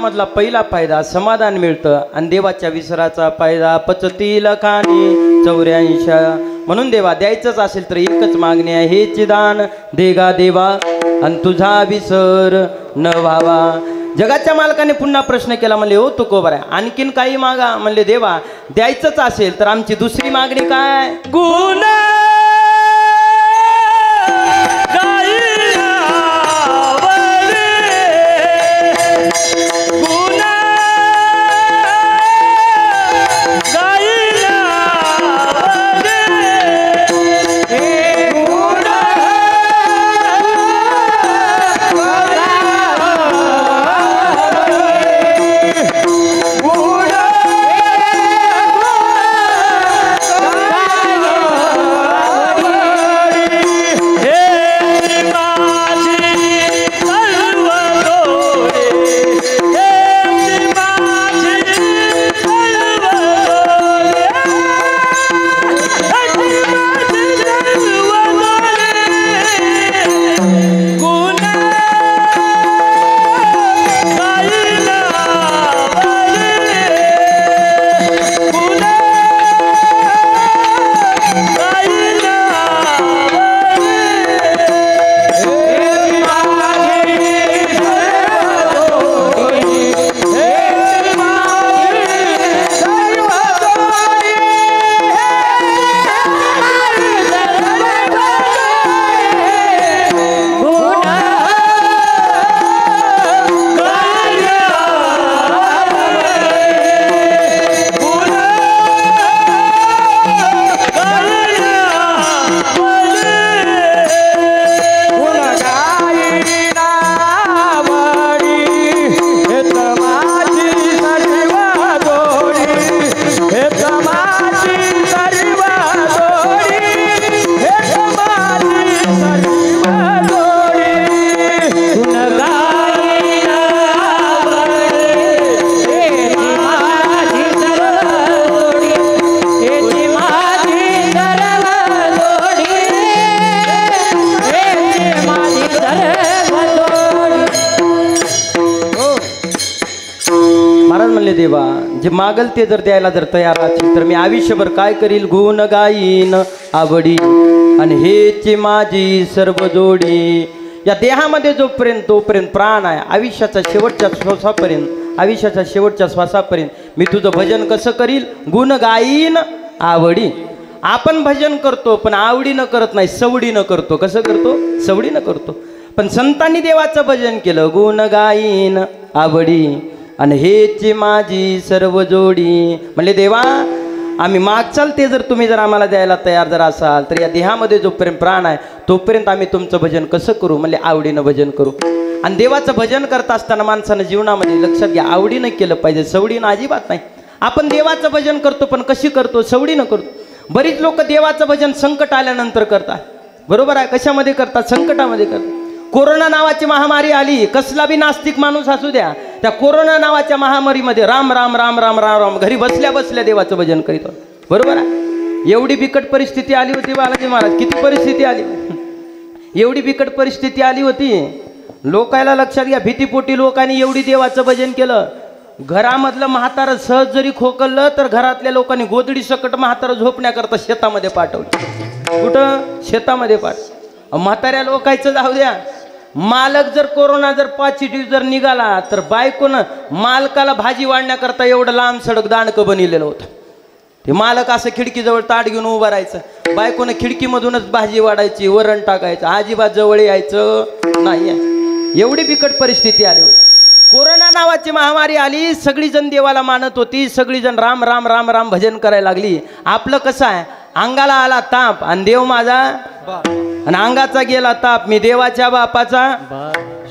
मधला पहिला फायदा समाधान मिळतं आणि देवाच्या विसराचा फायदा पचतील खाणी 84. म्हणून देवा द्यायचंच असेल तर एकच मागणी आहे, हे चिदान देगा देवा आणि तुझा विसर न व्हावा. जगाच्या मालकाने पुन्हा प्रश्न केला. म्हणले हो तुकोबर आहे आणखीन काही मागा. म्हणले देवा द्यायचंच असेल तर आमची दुसरी मागणी काय? गुण देवा जे मागल ते जर द्यायला जर तयार असेल तर मी आयुष्यभर काय करील? गुण गाईन आवडी आणि हेची माझी सर्व जोडी. या देहामध्ये जोपर्यंत प्राण आहे आयुष्याच्या शेवटच्या श्वासापर्यंत मी तुझं भजन कसं करील? गुण गाईन आवडी. आपण भजन करतो पण आवडीनं करत नाही, सवडीनं करतो. कसं करतो? सवडीनं करतो. पण संतांनी देवाचं भजन केलं. गुण गाईन आवडी आणि हेची माझी सर्व जोडी. म्हणले देवा आम्ही मागचाल ते जर तुम्ही जर आम्हाला द्यायला तयार जर असाल तर या देहामध्ये जोपर्यंत प्राण आहे तोपर्यंत आम्ही तुमचं भजन कसं करू. म्हणले आवडीनं भजन करू. आणि देवाचं भजन करत असताना माणसानं जीवनामध्ये लक्षात घ्या आवडीनं केलं पाहिजे, सवडीनं अजिबात नाही. आपण देवाचं भजन करतो पण कशी करतो, सवडीनं करतो. बरीच लोक देवाचं भजन संकट आल्यानंतर करतात, बरोबर आहे. कशामध्ये करतात, संकटामध्ये करतात. कोरोना नावाची महामारी आली, कसला बी नास्तिक माणूस असू द्या, त्या कोरोना नावाच्या महामारीमध्ये राम राम राम राम राम राम घरी बसल्या बसल्या देवाचं भजन करीत होत, बरोबर आहे. एवढी बिकट परिस्थिती आली होती बालाजी महाराज, किती परिस्थिती आली, एवढी बिकट परिस्थिती आली होती. लोकायला लक्षात घ्या, भीतीपोटी लोकांनी एवढी देवाचं भजन केलं. घरामधलं म्हातारं सहज जरी खोकललं तर घरातल्या लोकांनी गोदडी सकट म्हातारं झोपण्याकरता शेतामध्ये पाठवलं. कुठं, शेतामध्ये पाठ. म्हाताऱ्या लोकांचं जाऊ द्या, मालक जर कोरोना जर पॉझिटिव्ह जर निघाला तर बायकोनं मालकाला भाजी वाढण्याकरता एवढं लांब सडक दांडकं बनवलेलं होतं. ते मालक असं खिडकीजवळ ताट घेऊन उभं राहायचं, बायकोनं खिडकीमधूनच भाजी वाढायची, वरण टाकायचं, अजिबात जवळ यायचं नाही. एवढी बिकट परिस्थिती आली होती. कोरोना नावाची महामारी आली, सगळीजण देवाला मानत होती, सगळीजण राम राम राम राम भजन करायला लागली. आपलं कसं आहे, अंगाला आला ताप आणि देव माझा आणि अंगाचा गेला ताप मी देवाच्या बापाचा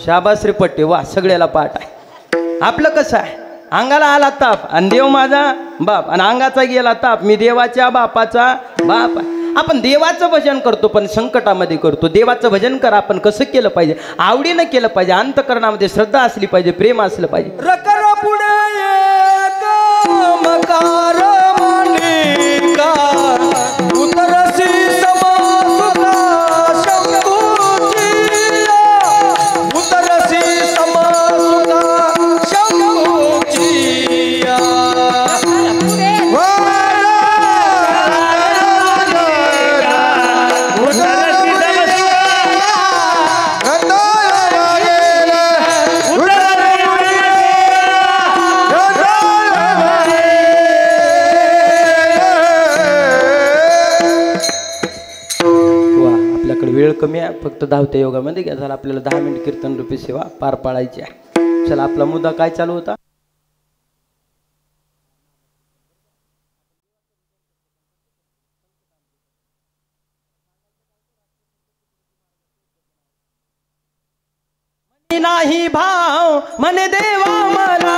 शाबासरी पट्टे, वा सगळ्याला पाठ आहे. आपलं कसं आहे, अंगाला आला ताप आणि देव माझा बाप आणि अंगाचा गेला ताप मी देवाच्या बापाचा बाप आहे. आपण देवाचं भजन करतो पण संकटामध्ये करतो. देवाचं भजन करा, आपण कसं केलं पाहिजे, आवडीनं केलं पाहिजे, अंतःकरणामध्ये श्रद्धा असली पाहिजे, प्रेम असलं पाहिजे. रकर पुढे मकार मानिका उतरसी समसुता शंभूचिया उतरसी समसुता शंभूचिया. वेळ कमी आहे, फक्त धावत्या योगामध्ये घ्या. झालं आपल्याला 10 मिनिट कीर्तन रूपी सेवा पार पाडायची आहे. चला, आपला मुद्दा काय चालू होता, नाही भाव म्हणे देवा मला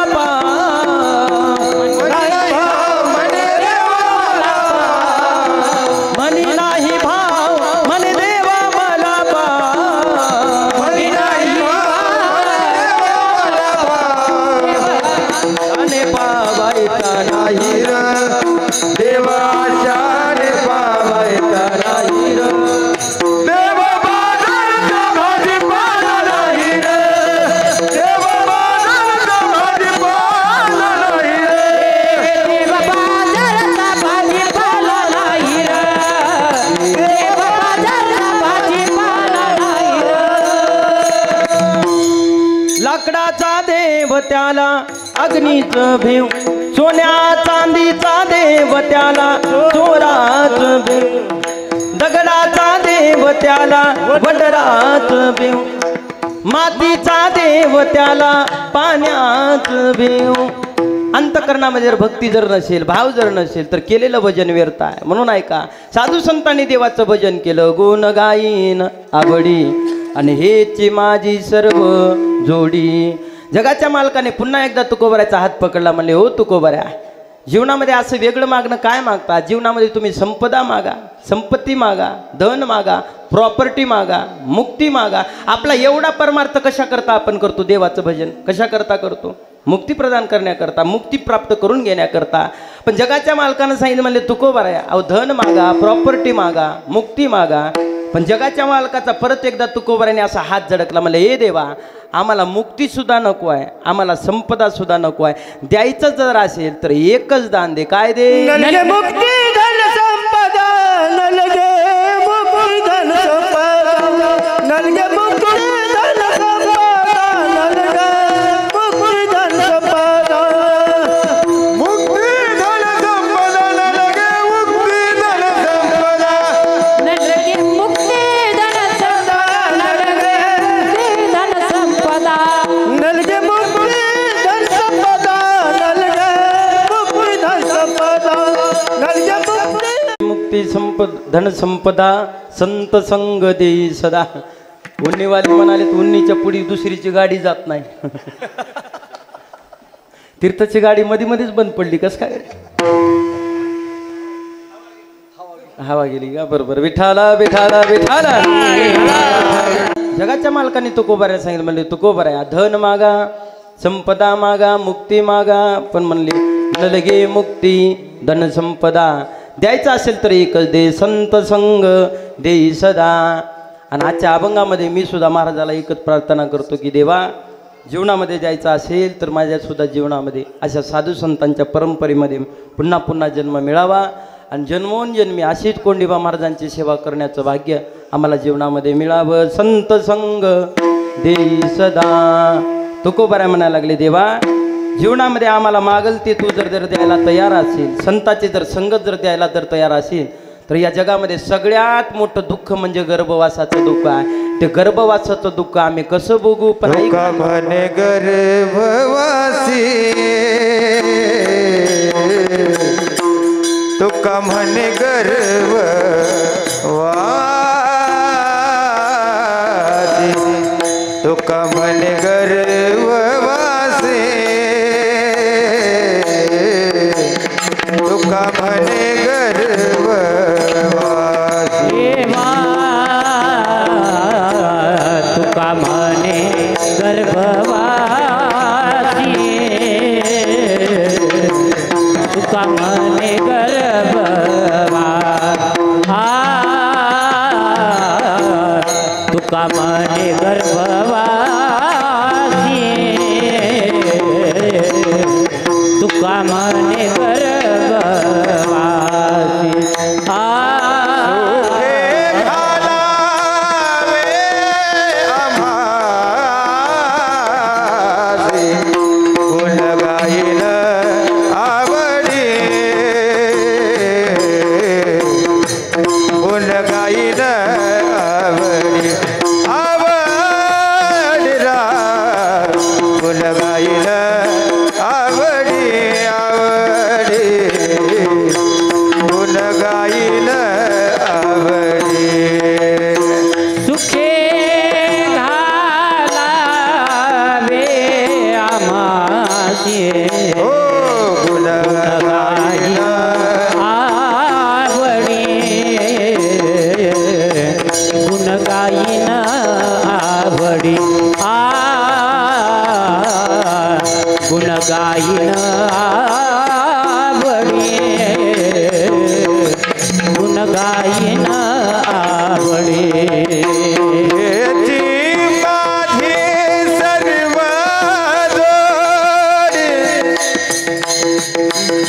लाकडाचा देव त्याला अग्नीच भेव, सोन्या चांदीचा देव त्याला चोराच भेव, दगडाचा देव त्याला वडराच भेव, मातीचा देव त्याला पाण्याच भेव. अंतःकरणामध्ये जर भक्ती जर नसेल, भाव जर नसेल तर केलेलं भजन व्यर्थ आहे. म्हणून ऐका, साधू संतांनी देवाचं भजन केलं. गुण गाईन आवडी आणि हेची माझी सर्व जोडी. जगाच्या मालकाने पुन्हा एकदा तुकोबराचा हात पकडला. म्हणले, हो तुकोबऱ्या, जीवनामध्ये असं वेगळं मागणं काय मागता. जीवनामध्ये तुम्ही संपदा मागा, संपत्ती मागा, धन मागा, प्रॉपर्टी मागा, मुक्ती मागा. आपला एवढा परमार्थ कशा करता आपण करतो, देवाचं भजन कशा करता करतो, मुक्ती प्रदान करण्याकरता, मुक्ती प्राप्त करून घेण्याकरता. पण जगाच्या मालकानं सांगितलं, म्हणले तुकोबऱ्या, अहो धन मागा, प्रॉपर्टी मागा, मुक्ती मागा. पण जगाच्या मालकाचा परत एकदा तुकोबऱ्याने असा हात झडकला. म्हणले, हे देवा, आम्हाला मुक्ती सुद्धा नको आहे, आम्हाला संपदा सुद्धा नको आहे. द्यायचं जर असेल तर एकच दान दे. काय दे? मुक्ती धन संपदा, नलगे मुक्ती धन संपदा, नलगे मुक्ती धन संपदा, नलगे मुक्ती धन संपदा, मुक्ती धन संपदा, नलगे मुक्ती धन संपदा, नलगे मुक्ती धन संपदा, नलगे धन संपदा, नलगे मुक्ती धनसंपदा संत संग देई सदा. उन्नीवाले म्हणाले उन्नीच्या पुढी दुसरीची गाडी जात नाही. तीर्थची गाडी मध्ये मध्येच बंद पडली कस काय? हवा गेली का? बरोबर. विठाला विठाला विठाला. जगाच्या मालकाने तुकोबाऱ्या सांगितलं, म्हणले तुकोबाऱ्या धन मागा, संपदा मागा, मुक्ती मागा, पण म्हणले न लगे मुक्ती धन संपदा. द्यायचं असेल तर एकच दे, संत संग देई सदा. आणि आजच्या अभंगामध्ये मी सुद्धा महाराजाला एकच प्रार्थना करतो की देवा, जीवनामध्ये जायचं असेल तर माझ्या सुद्धा जीवनामध्ये अशा साधू संतांच्या परंपरेमध्ये पुन्हा पुन्हा जन्म मिळावा आणि जन्मोन जन्मी अशीच कोंडीबा महाराजांची सेवा करण्याचं भाग्य आम्हाला जीवनामध्ये मिळावं. संत संग देई सदा. तुकोबाऱ्या म्हणायला लागले देवा, जीवनामध्ये आम्हाला मागल ते तू जर द्यायला तयार असेल, संताची जर संगत जर द्यायला जर तयार असेल, तर या जगामध्ये सगळ्यात मोठं दुःख म्हणजे गर्भवासाचं दुःख आहे. ते गर्भवासाचं दुःख आम्ही कसं बघू? पण म्हणे गर्भवासी, तुका म्हणे गर्भवासी, तुका म्हणे गर्भवासी, तुका म्हणे गर्भवासी. तुका म्हणे गर्भवासी, तुका म्हणे तुका म्हणे गर्भवासी, तुका म्हणे गर्भवासी. गुणगायीन आवडी, गुणगायीन आवडी. माझी सर्व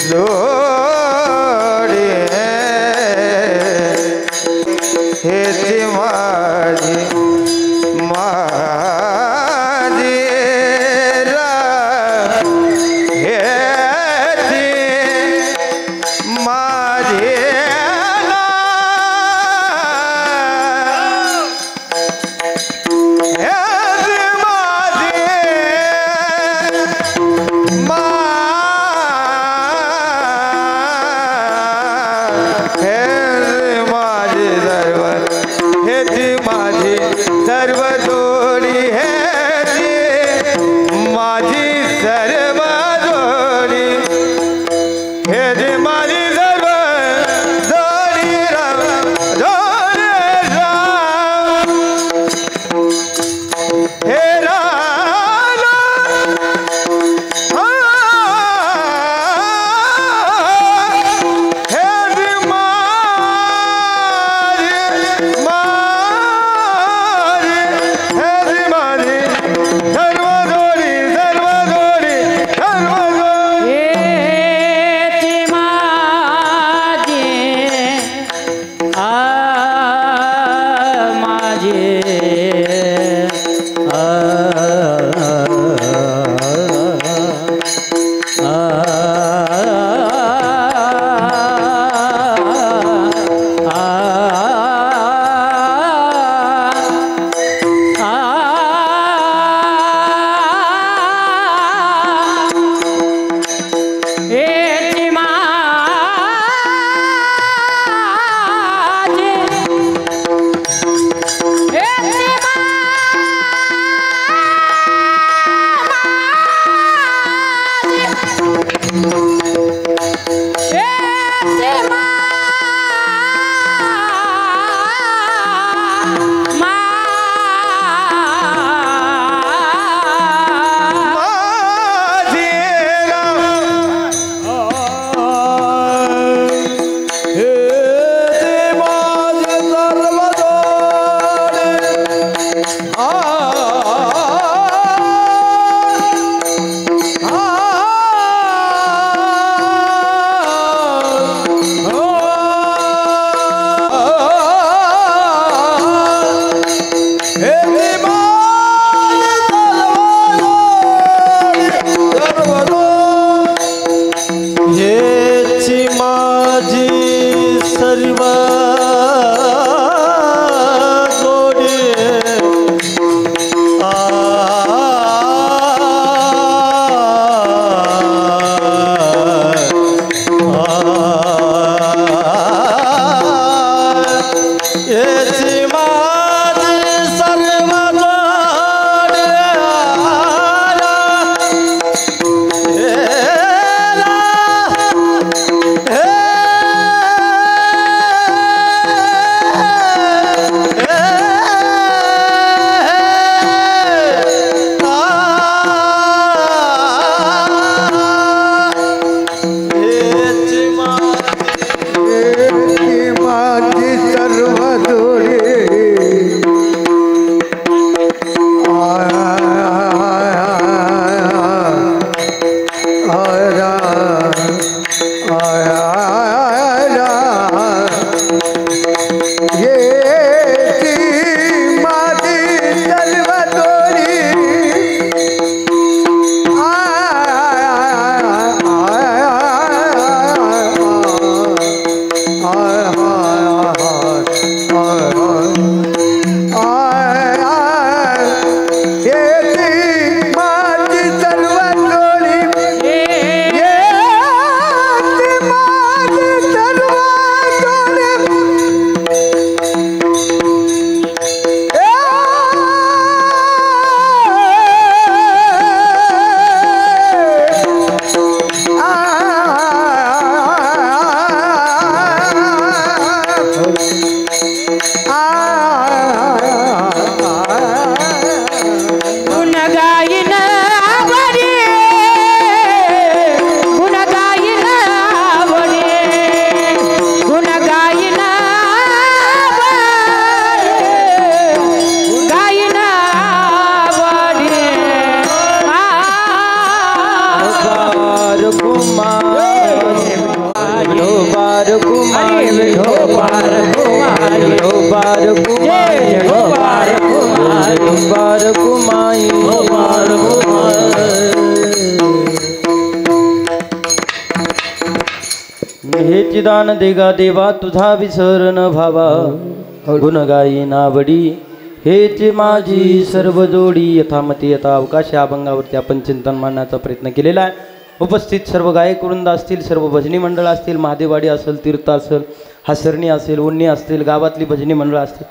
जोडी, हेची माझी हे चिदान देगा देवा तुझा विसर न भावा गुण गाई नावडी हेची माझी सर्व जोडी यथामती यथा अवकाश या अभंगावरती आपण चिंतन मांडण्याचा प्रयत्न केलेला आहे. उपस्थित सर्व गायक वृंद असतील, सर्व भजनी मंडळ असतील, महादेवाडी असेल, तीर्थ असेल, हसरणी असेल, उन्नी असतील, गावातली भजनी मंडळ असतील,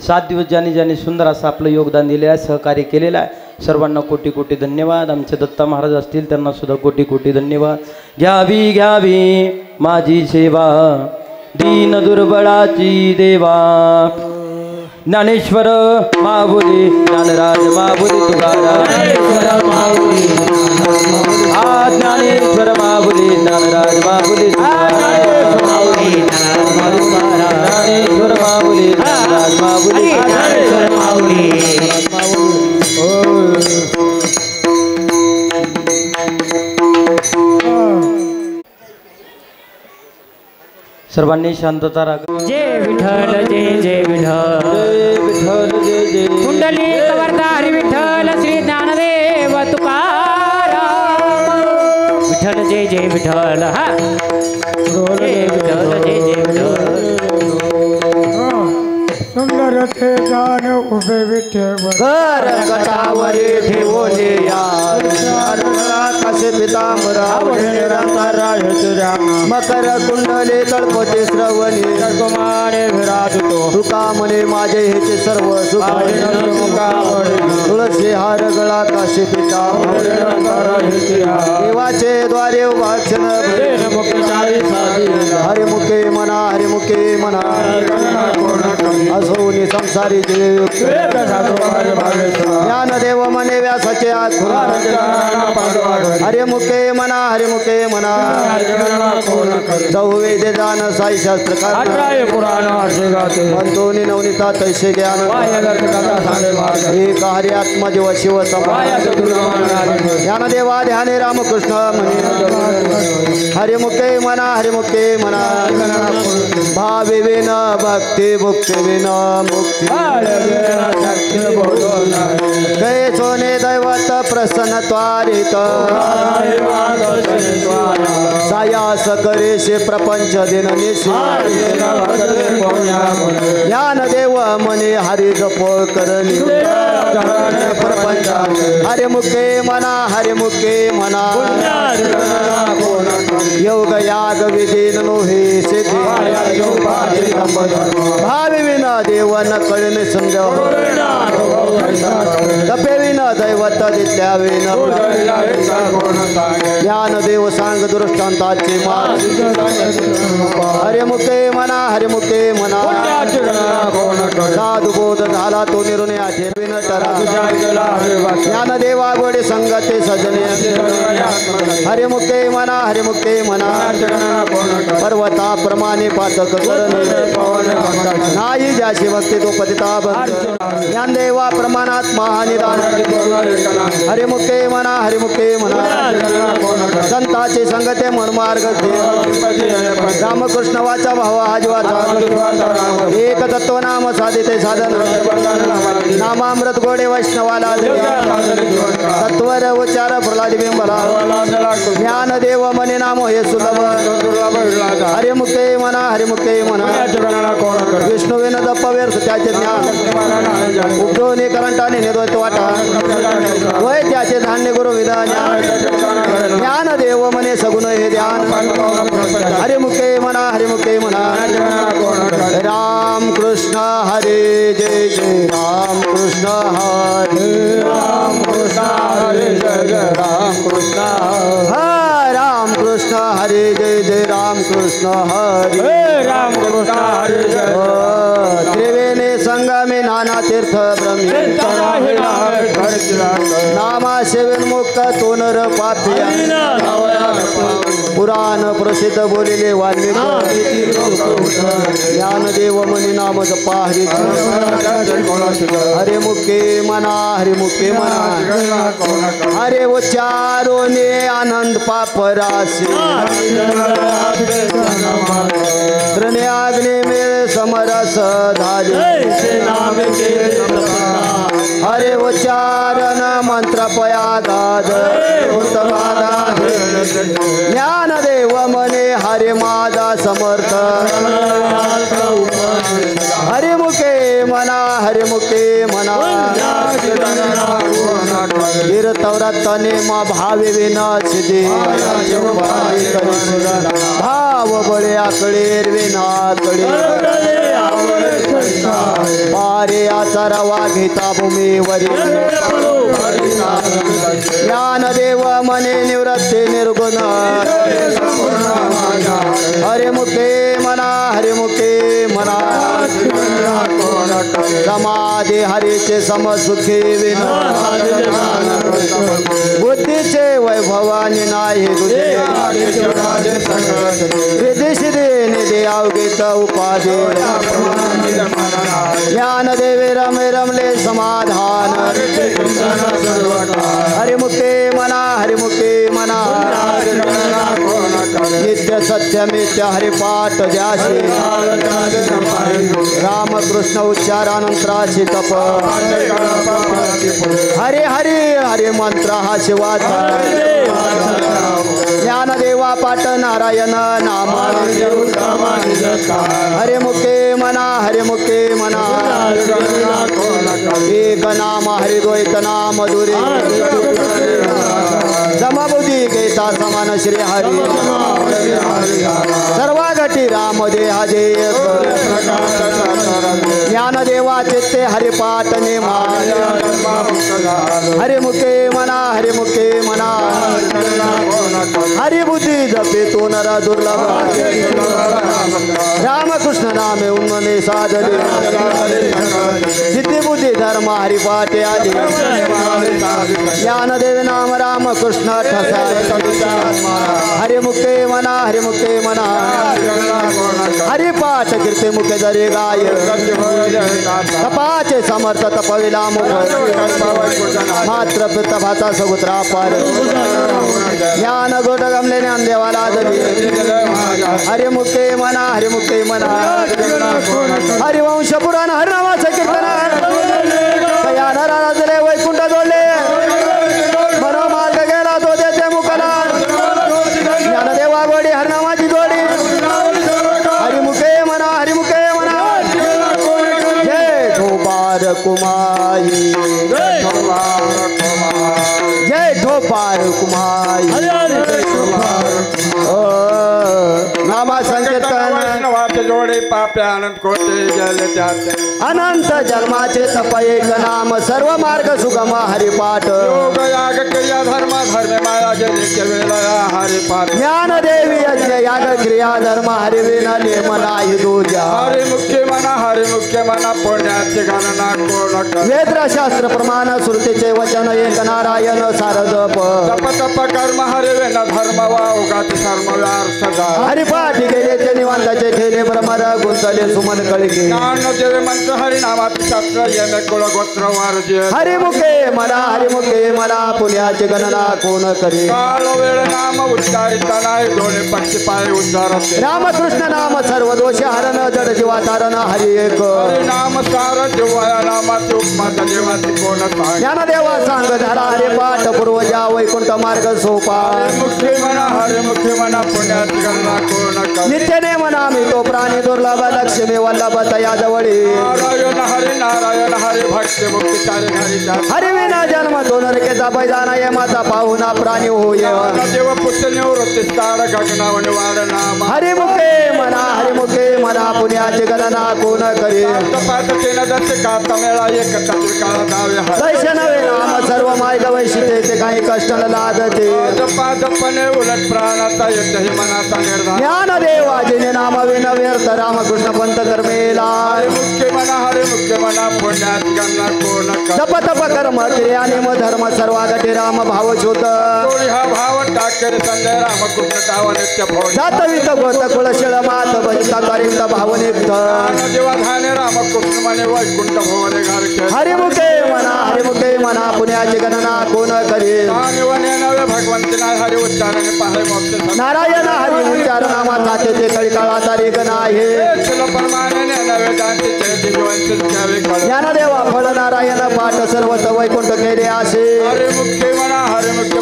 7 दिवस ज्यांनी ज्यांनी सुंदर असं आपलं योगदान दिलेलं आहे, सहकार्य केलेलं आहे, सर्वांना कोटी कोटी धन्यवाद. आमचे दत्ता महाराज असतील त्यांना सुद्धा कोटी कोटी धन्यवाद. घ्यावी घ्यावी माझी सेवा दीन दुर्बळाची देवा. ज्ञानेश्वर माऊली ज्ञानराज माऊली तुकाराम. ज्ञानेश्वर माऊली ज्ञानराज माऊली ज्ञानेश्वर माऊली ज्ञानराज माऊली. सर्वांनी शांतता राखा. जय विठ्ठल जय जय विठ्ठल. जय विठ्ठल जय जय. कुंडली कवरधारी विठ्ठल श्री ज्ञानदेव तुकाराम. विठ्ठल जय जय विठ्ठल. हा जय विठ्ठल जय जय विठ्ठल. सुंदर ते जान उभे विठ्ठल घर गटावरी ठेवले यार कसे पितांबरा मकर कुंडले तळपते श्रवणी कुमारे विराजतो तुका म्हणे माझे हेचे सर्व सुख. तुळशी हार गळा काशी पितांबर देवाचे द्वारे वाचन हरिमुखे म्हणा हरिमुखे म्हणा असोनी संसारी ज्ञानदेव म्हणे व्यासाचे हरिमुखे म्हणा हरिमुखे म्हणा चौवेद जाण साई शास्त्रकार पंतोनी नवनीता तैसे ज्ञान एक हरि आत्मा जीव शिव ज्ञानदेवा ध्याने रामकृष्ण म्हणे हरिमुखे म्हणा हरिमुखे म्हणा भावे विन भक्ती मुक्ती विन मुक्ती गये सोने दैवत प्रसन्न त्वारित सायास करेशे प्रपंच दिन ज्ञानदेव म्हणे हरि जपोळ करणी प्रपंच हरिमुखे म्हणा हरिमुखे म्हणा योग याग विधी नोहे सिद्धी भावी विना देव न कळणे समजा तपे विना दैवत दिसल्या विना ज्ञानदेव सांग दृष्टांताचे मान हरिमुखे म्हणा हरिमुखे म्हणा साधू बोध झाला तो निर्णयाचे विनटरा ज्ञानदेवा गोडे संगते सजने हरिमुखे म्हणा हरिमुखे म्हणा पर्वता प्रमाणे पातक करणे नाही ज्याशी भक्ती तो पतिता ज्ञानदेवा प्रमाणात महानिदान हरिमुखे म्हणा हरिमुखे म्हणा संताचे संगते मनमार्ग रामकृष्ण वाचा भावा आजवाचा एक तत्व नाम साधिते साधन नामामृत गोडे वैष्णवाला तत्वर उच्चार प्रल्हाद बिंबला ज्ञानदेव मने नाम हे सुलभ हरिमुखे म्हणा हरिमुखे म्हणा विष्णू विन दप्पवेर त्याचे ज्ञान उपजोने करंटाने निदोत वाटा वय त्याचे धान्य गुरु विधान ज्ञानदेव मने सगुण हे ध्यान हरिमुखे म्हणा हरिमुखे म्हणा राम कृष्ण हरे जय जय राम कृष्ण हरे राम कृष्ण हरे जय जय राम कृष्ण राम कृष्ण हरे जय जय राम कृष्ण हरे राम कृष्ण हरे जय त्रिवेणी संगमे नाना तीर्थ ब्रह्मी नामा सेवन मुक्त तोनर पापिया पुराण प्रसिद्ध बोलिले वाल्मिकी ज्ञानदेव मनी नाम जपा हरी हरिमुखे म्हणा हरिमुखे म्हणा हरे उच्चारोने आनंद पापराशी त्रण्याग्नि मेळे समरस धारी हरे उच्चारण मंत्र पयागाद ज्ञानदेव मने हरे माझा समर्थ हरिमुखे म्हणा हरिमुखे म्हणा कीर्तवरतने मा भावे विनाशिदे भाव बळे आकडे विनाकडे पारे आचारवा घेता भूमीवरी ज्ञानदेव मने निवृत्ती निर्गुण हरिमुखे म्हणा हरिमुखे म्हणा समाधी हरीचे समसुखी विना बुद्धीचे वैभवानी नाही विदेशी निधी अवघित उपाधी ज्ञानदेवे रमे रमले समाधान हरिमुखे म्हणा हरिमुखे म्हणा नित्य सत्य मित्य हरिपाठ द्याशी रामकृष्ण उच्चारानंतराशी तप हरे हरे हरे मंत्र हा शिवाचा ज्ञानदेवा पाठ नारायण नाम हरिमुखे म्हणा हरिमुखे म्हणा एक नाम हरिद्वैत नाम दुरे समबुद्धी घेता समान श्री हरी सर्वा घटी राम देहा देय ज्ञानदेवा चित्ते हरिपाठ नेमा हरिमुखे म्हणा हरिमुखे म्हणा हरिबुद्धी जपे तो नर दुर्लभ रामकृष्ण नामे उन्मने साधले सिद्धी बुद्धी धर्म हरिपाठे आले ज्ञानदेव नाम रामकृष्ण ठसा हरिमुखे म्हणा हरिमुखे म्हणा हरिपाठ कीर्ती मुखे जरे गाय तपाचे समर्थ तपविला मुख मात्र पितभाचा समुद्रा पार ज्ञान गोट गमले ज्ञान देवाला दली हरिमुखे म्हणा हरिमुखे म्हणा हरिवंश पुराण हरिनामाचं कीर्तन या नराजले वैकुंठ जोडले मनोमार्ग गेला तो देते मुखला ज्ञानदेवा गोडी हरिनामाची जोडी हरिमुखे म्हणा हरिमुखे म्हणा जय ठोपार कुमाई जय ठोपार कुमाई नामा संकीर्तन जोडे पाप्या अनंत कोटे गेले त्यात अनंत जन्माचे तप एक नाम सर्व मार्ग सुगम हरिपाठ योग याग क्रिया धर्म धर्म माया गेले वेळा हरिपाठ ज्ञानदेवी यज्ञ याग क्रिया धर्म हरिविन नेम नाही दूजा हरिमुखे म्हणा पुण्याचे गणना कोण वेद शास्त्र प्रमाण श्रुतीचे वचन एक नारायण सारदप तप तप कर्म हरिवेन धर्म वावगात सर्व व्यर्थ हरिपाठ गेले ते निवांताचे ठेले भ्रमर गुंतले सुमन कळके ज्ञान देवे मंत्र हरिनामात शास्त्र येणे कुळ गोत्र वारजे हरिमुखे मला पुण्याची गणना कोण करे काळ वेळ नाम उच्चारिता नाही दोन्ही पक्षी पाय उच्चारते रामकृष्ण नाम सर्व दोष हरण जड जीवा तारण हरि एक हरिनाम सार जीवाया नामाची उपमा देवाची कोण सांग ज्ञानदेवा सांग धरा हरिपाठ पूर्वजा वैकुंठ मार्ग सोपा हरिमुखे म्हणा पुण्याची गणना कोण नित्यने म्हणा मी तो प्राणी दुर्लभ लक्ष्मी वल्लभ तया जवळी नारायण हरी भक्ती मुक्ती चाले हरी हरिविना जन्म दोन रकेचा पैदाना ये माता पाहुणा प्राणी होय देव पुत्र निवृत्ती तार गगनावणी वाढ नाम हरिमुखे म्हणा पुण्याची गणना कोण करे पाठ केला जाते का तमेळा एक काळ दावे वैष्णवे नाम सर्व मार्ग वैशिते काही कष्ट लागते जपा जपने उलट प्राणाचा येत ही मनाचा निर्धार ज्ञानदेवाजीने नाम विन व्यर्थ रामकृष्ण पंत कर्मेला हरिमुखे म्हणा पुण्याची गणना कोण जप तप कर्म क्रिया निम धर्म सर्वागटे राम भाव शोध हा भाव टाकेर संजय रामकृष्ण टाव नित्य भोज जातवित गोत कुळशिळ मात भजिता करित भावनिक्त जेव्हा धाने रामकृष्ण म्हणे वैकुंठ भवने घारके हरिमुखे म्हणा पुण्याची गणना कोण करे नवे भगवंती नाही हरि उच्चारणे पाहे मोक्ष नारायण हरी उच्चार नामा ताते ते कळी काळा तारीख नाही परमाने वेदांती चरित जीवंत घ्यावे कळ ज्ञानदेवा फळ नारायण पाठ सर्वत वैकुंठ केले असे हरे मुख्य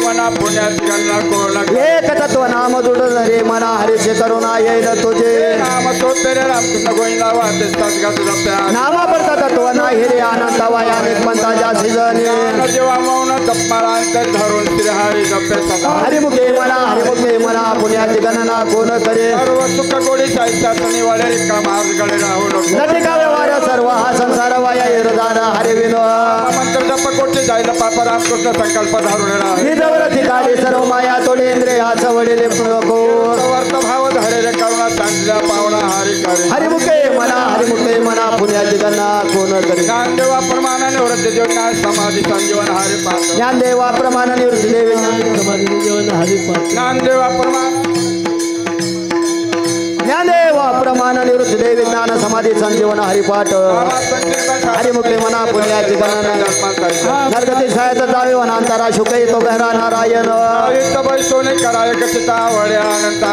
मना पुण्याची गणना कोण एक तत्व नाम दुडल रे मना हरीचे करुणा येईल तुझे नाम तो तेरे रामकृष्ण गोविंदा वाटे सद्गत जप्या नामा पडता तत्व नाही रे अनंत वायानिक पंथा जासी जने जेव्हा मौन जपमाळांतर धरून श्रीहरी जपे सदा हरिमुखे मना पुण्याची गणना कोण करे सर्व सुख गोडी साहित्यात निवडे रिका मार्ग गळे राहू नको नटिका व्यवहार सर्व हा संसार वाया येरदार हरे विनो मंत्र जप कोटी जायला पाप रामकृष्ण संकल्प धरून राहा निजवर ठिकाणी सर्व माया तोडे इंद्रिय हाच वडिले नको वर्त भाव धरेले करुणा चांगल्या पावना हरी करे हरिमुखे मना पुण्याची गणना कोण करे ज्ञानदेवा प्रमाणाने वृत्ती जीवना समाधी संजीवन हरी पात्र ज्ञानदेवा प्रमाण निवृत्ती देवी ज्ञानदेवा प्रमाण ज्ञानदेवा प्रमाण निवृत्ती देवी ज्ञान समाधी संजीवन हरिपाठ हरिमुखे मना पुण्याची गणना नरगती सायत जावे वनांतरा शुक येतो गहरा नारायण सोने कराय कचिता वड्या अनंत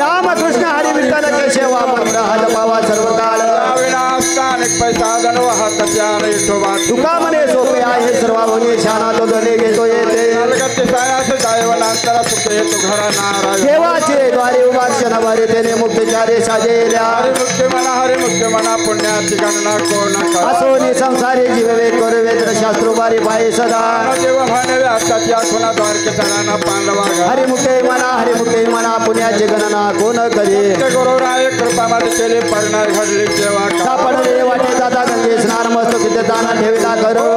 रामकृष्ण हरी विठ्ठल केशवा मंत्र हात पावा सर्व काळ विनाशकानिक पैसा धन वाहत त्याने विठोबा तुका म्हणे सोपे आहे सर्व होणे शाना तो धने घेतो येते नरगती सायास जाय वनांतरा सुख येतो घरा नारायण देवाचे द्वारे उपासना भरे त्याने मुक्तीचारे साजेल्या हरी मुख्य मना पुण्याची गणना कोण कर असोनी संसारी जीववेद करवेद शास्त्रो बारी पाये सदा देव भानवे आत्ताची आठवणा द्वारके सणाना पांडवा हरिमुखे मना पुण्याची गणना कोण करे गुरुराय कृपा मध्ये केले परिणाम घडले सेवा सापडले वाटे जाता गंगे स्नान मस्त तिथे दाना ठेवला करो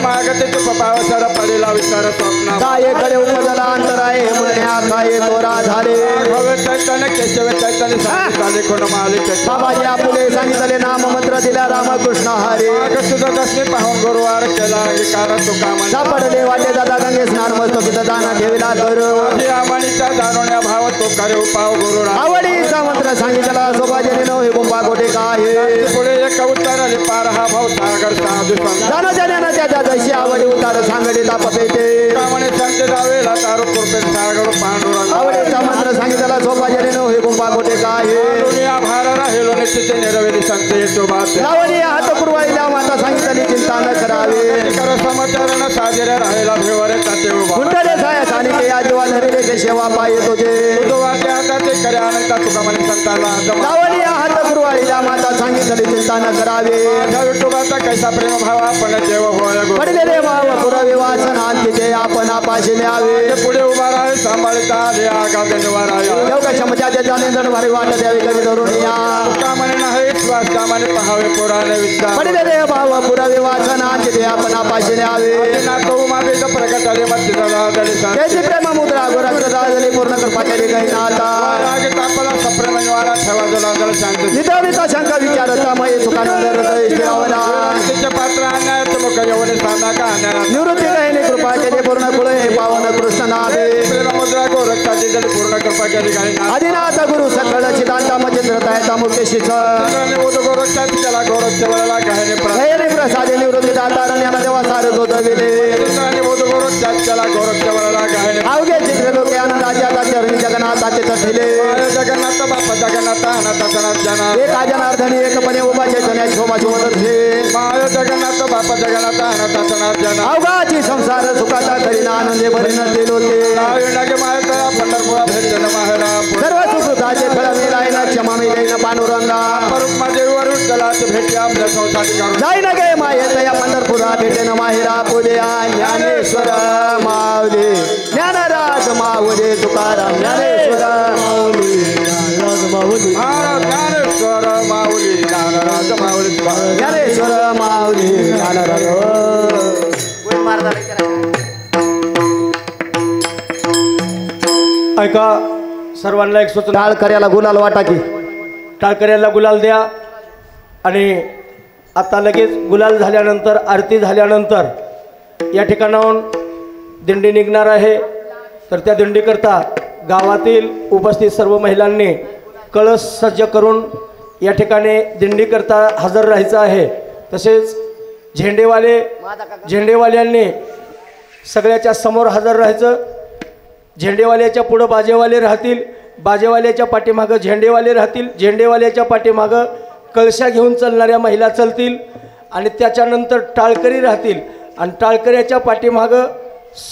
मागते तू पपावसर पडेला विचार स्वप्न काय कडे उपजला अंतराय म्हण्या काय तोरा झाले भवे चैतन्य केशव चैतन्य सांगितले कोण मालिक बाबाजी आपुले सांगितले नाम मंत्र दिला रामकृष्ण हरे तुझा दसमी पाहून गुरुवार केला अंगीकार तुका मन सापडले वाटे दादा गंगे स्नान मस्त तिथे दाना ठेवला करो आमानीचा जाणवण्या भाव तो करे उपाव गुरु आवडीचा मंत्र सांगितला सोबाजनी नो हे गुंबा कोठे काय पुढे एक उत्तर आले पार हा भाव सागर साधू जाण जन्यानं त्याच्या जशी आवडी उतार सांगडी ताप पेटे कामणे संत जावेला तारू कृपे सागर पांडुरंग आवडीचा मंत्र सांगितला सोबाजनी नो हे गुंबा कोठे काय दुनिया भार राहिलो निश्चित निरवेली संत येतो बात लावणी हात पुरवाईला माता सांगितली चिंता न करावे कर समाचार साजरे राहिला भेवरे ताते उभा कुंडले साया कानिके आजवा धरिले के सेवा पाये तुझे तो वाटे हाताचे करे अनंता तुका म्हणे संताला लावणी हात पुरवाईला माता सांगितली चिंता न करावे विठोबाचा कैसा प्रेम भाव आपण देव होय गो पडलेले भाव पुरावे वासना तिथे आपण आपाशी न्यावे पुढे उभा राहे सांभाळता आले आगा धन्यवाद योग क्षमताचे जाणेंदर भारी वाट द्यावी कवी धरून या का म्हणे नाही श्वास कामाने पहावे पुराणे विचार पडलेले भाव पुरावे वासना तिथे आपण आपाशी न्यावे नातो मावेचा प्रकट आले मत त्याची प्रेम मुद्रा गोरख झाली पूर्ण कृपा केली काही नाता राग तापला सप्रेम निवारा ठेवा जलांदर शांत विधाविता शंका विचारता मय सुखानंद हृदय स्थिरावला तिचे पात्र अन्याय तुमक येऊन सांगा का अन्याय निवृत्ती काही कृपा केली पूर्ण कुळ हे पावन कृष्ण नावे प्रेम मुद्रा गोरक्षाची जरी पूर्ण कृपा केली काही आदिनाथ गुरु सकळ चिदांता मचिंद्र तयता मुकेशी गोरक्षाची त्याला गोरक्ष वळला गहने प्रयने प्रसादे निवृत्ती दाता ज्ञान देवा सारथ होतविले गोरक्षाची त्याला गोरक्ष वळला गहने अवघे चित्र लोके आनंदाच्या चरणी जगन्नाथाचे तथिले जगन्नाथ बाप्पा जगन्नाथ अनाथ जना एक जनार्दनी एकपणे उभा चैतन्या शोभा शोधे माय जगन्नाथ बाप्पा जगन्नाथ अनाथ जना अवघाची संसार सुखाचा करीना आनंदे भरीन ते लोके नागे माय तळा पंढरपुरा भेटन माहेरा सर्व सुखृताचे फळ मिळायला क्षमा मिळेन पांडुरंगा परुक्मा देवीवरून चलाच भेटी आपल्या संसारी करून जाय न गे मायेत या पंढरपुरा भेटेन माहेरा पुल्या ज्ञानेश्वर माऊली ज्ञानराज माऊली तुकाराम ज्ञानेश्वर माऊली ज्ञानेश्वर माऊली ज्ञानराज माऊली ज्ञानेश्वर माऊली ज्ञानराज ऐका सर्वांना एक सूचना टाळ कर्याला गुलाल वाटा की टाळकऱ्याला गुलाल द्या आणि आता लगेच गुलाल झाल्यानंतर आरती झाल्यानंतर या ठिकाणाहून दिंडी निघणार आहे तर त्या दिंडीकरता गावातील उपस्थित सर्व महिलांनी कळस सज्ज करून या ठिकाणी दिंडीकरता हजर राहायचं आहे तसेच झेंडेवाल्यांनी सगळ्याच्या समोर हजर राहायचं झेंडेवाल्याच्या पुढं बाजेवाले राहतील बाजेवाल्याच्या पाठीमागं झेंडेवाले राहतील झेंडेवाल्याच्या पाठीमागं कळशा घेऊन चालणाऱ्या महिला चालतील आणि त्याच्यानंतर टाळकरी राहतील आणि टाळकऱ्याच्या पाठीमागं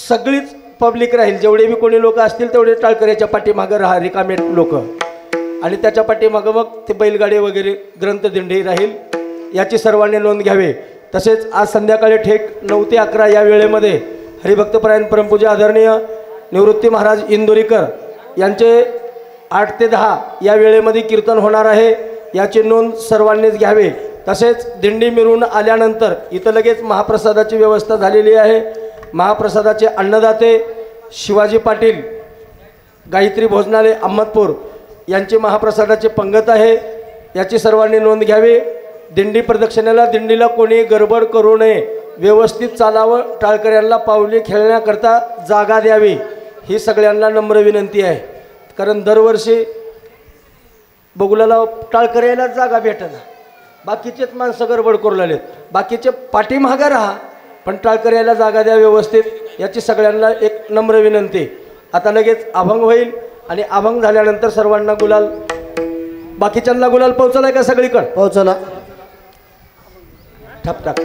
सगळीच पब्लिक राहील. जेवढे बी कोणी लोक असतील तेवढे टाळकऱ्याच्या पाठीमागं रिकामे लोक आणि त्याच्या पाठीमागं मग ते बैलगाडी वगैरे ग्रंथदिंडी राहील. याची सर्वांनी नोंद घ्यावे. तसेच आज संध्याकाळी ठेक 9 ते 11 या वेळेमध्ये हरिभक्तपरायण परमपूज्य आदरणीय निवृत्ती महाराज इंदोरीकर यांचे 8 ते 10 या वेळेमध्ये कीर्तन होणार आहे. याची नोंद सर्वांनीच घ्यावे. तसेच दिंडी मिरवून आल्यानंतर इथं लगेच महाप्रसादाची व्यवस्था झालेली आहे. महाप्रसादाचे अन्नदाते शिवाजी पाटील गायत्री भोजनालय अहमदपूर यांची महाप्रसादाची पंगत आहे. याची सर्वांनी नोंद घ्यावी. दिंडी प्रदक्षिणेला दिंडीला कोणी गडबड करू नये. व्यवस्थित चालावं. टाळकऱ्यांना पावली खेळण्याकरता जागा द्यावी ही सगळ्यांना नम्र विनंती आहे. कारण दरवर्षी बगुलाला टाळकऱ्याला जागा भेटना. बाकीचेच माणसं गडबड करू लागलेत. बाकीचे पाठीमागं राहा पण टाळकऱ्याला जागा द्या व्यवस्थित. याची सगळ्यांना एक नम्र विनंती. आता लगेच अभंग होईल आणि अभंग झाल्यानंतर सर्वांना गुलाल बाकीच्यांना गुलाल पोहोचलाय का सगळीकडे? पोहोचला. ठप टाक.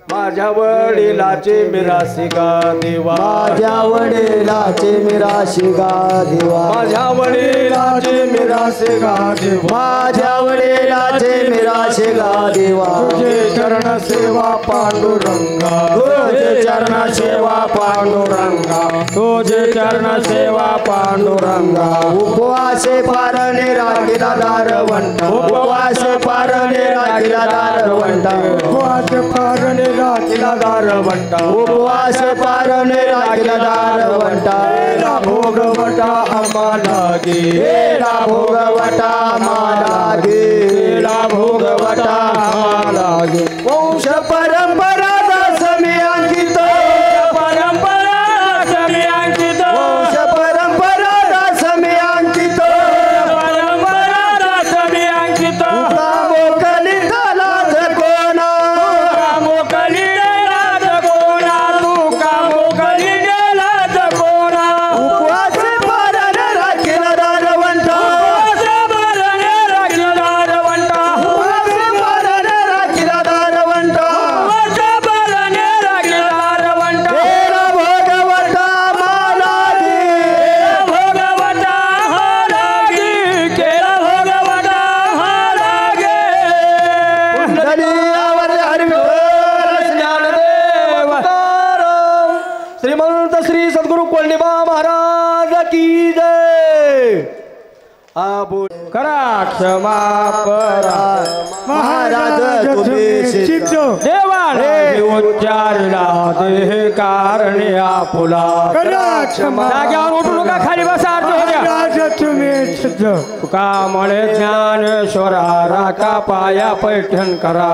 माझ्या वडिलाचे मिरासी गा देवा, माझ्या वडिलाचे मिराशी गा देवा, माझ्या वडिलाचे मिरासी गा देवा, माझ्या वडिलाचे मिराशी गा देवा. तुझे चरण सेवा पांडुरंगा, तुझे चरण सेवा पांडुरंगा, तुझे चरण सेवा पांडुरंगा. उपवासे पारणे राखीला दारवंट, उपवासे पारणे राखीला दारवंट, उपवास पारणे राखीला दारवंट, उपवास पारणे राखीला दारवंट. भोगवटा आम्हाला गे, भोगवटा आम्हाला गे, भोगवटा आम्हाला गे. वंश परंपरा दास मी अंकित, परंपरा समी अंकित, वंश परंपरा दास मी अंकित. परंपरा समी अंकित, मोकली दलाज कोणा, मोकली गेलाच कोणा, तुका मोकली गेलाच कोणा. उपवास पारणे राखीला दारवंट, भरणे राखीला दारवंट, उपवास पारणे राखीला दारवंट. भरणे राखीला दारवंट. केला भोगवटा आम्हाला गे, भोगवटा हा लागी, केला भोगवटा हा लागे. धन्यवाद हरिविठ्ठल ज्ञानदेव तुकाराम. श्रीमंत श्री सद्गुरु कोल्हेबा महाराज की जय. आबो करा क्षमा परा महाराज तुम्ही सिद्ध देवाने उच्चारला देह कारणे आपुला. जाग्यावर उठू नका, खाली बसा. तुकामुळे ज्ञानेश्वरा राखा पाया पैठण करा.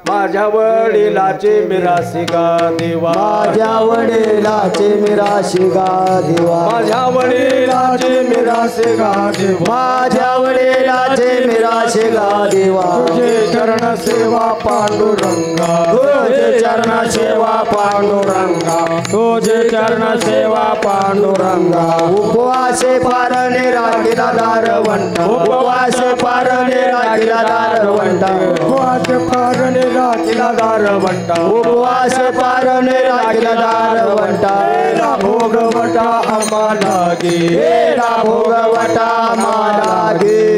माझ्या वडिलाचे मिरासी गा देवा, माझ्या वडिलाचे मिराशी गा देवा, माझ्या वडिलाचे मिरासी गा देवा. माझ्या वडिलाचे मिराशी गा देवा. तुझे चरण सेवा पांडुरंगा, तुझे चरण सेवा पांडुरंगा, तुझे चरण सेवा पांडुरंगा. उपवासे पारणे राखीला दारवंट, उपवासे पारणे राखीला दारवंट, उपवास पारणे राखीला दारवंट, उपवास पारणे राखीला दारवंट. भोगवटा आम्हाला गे, भोगवटा आम्हाला गे,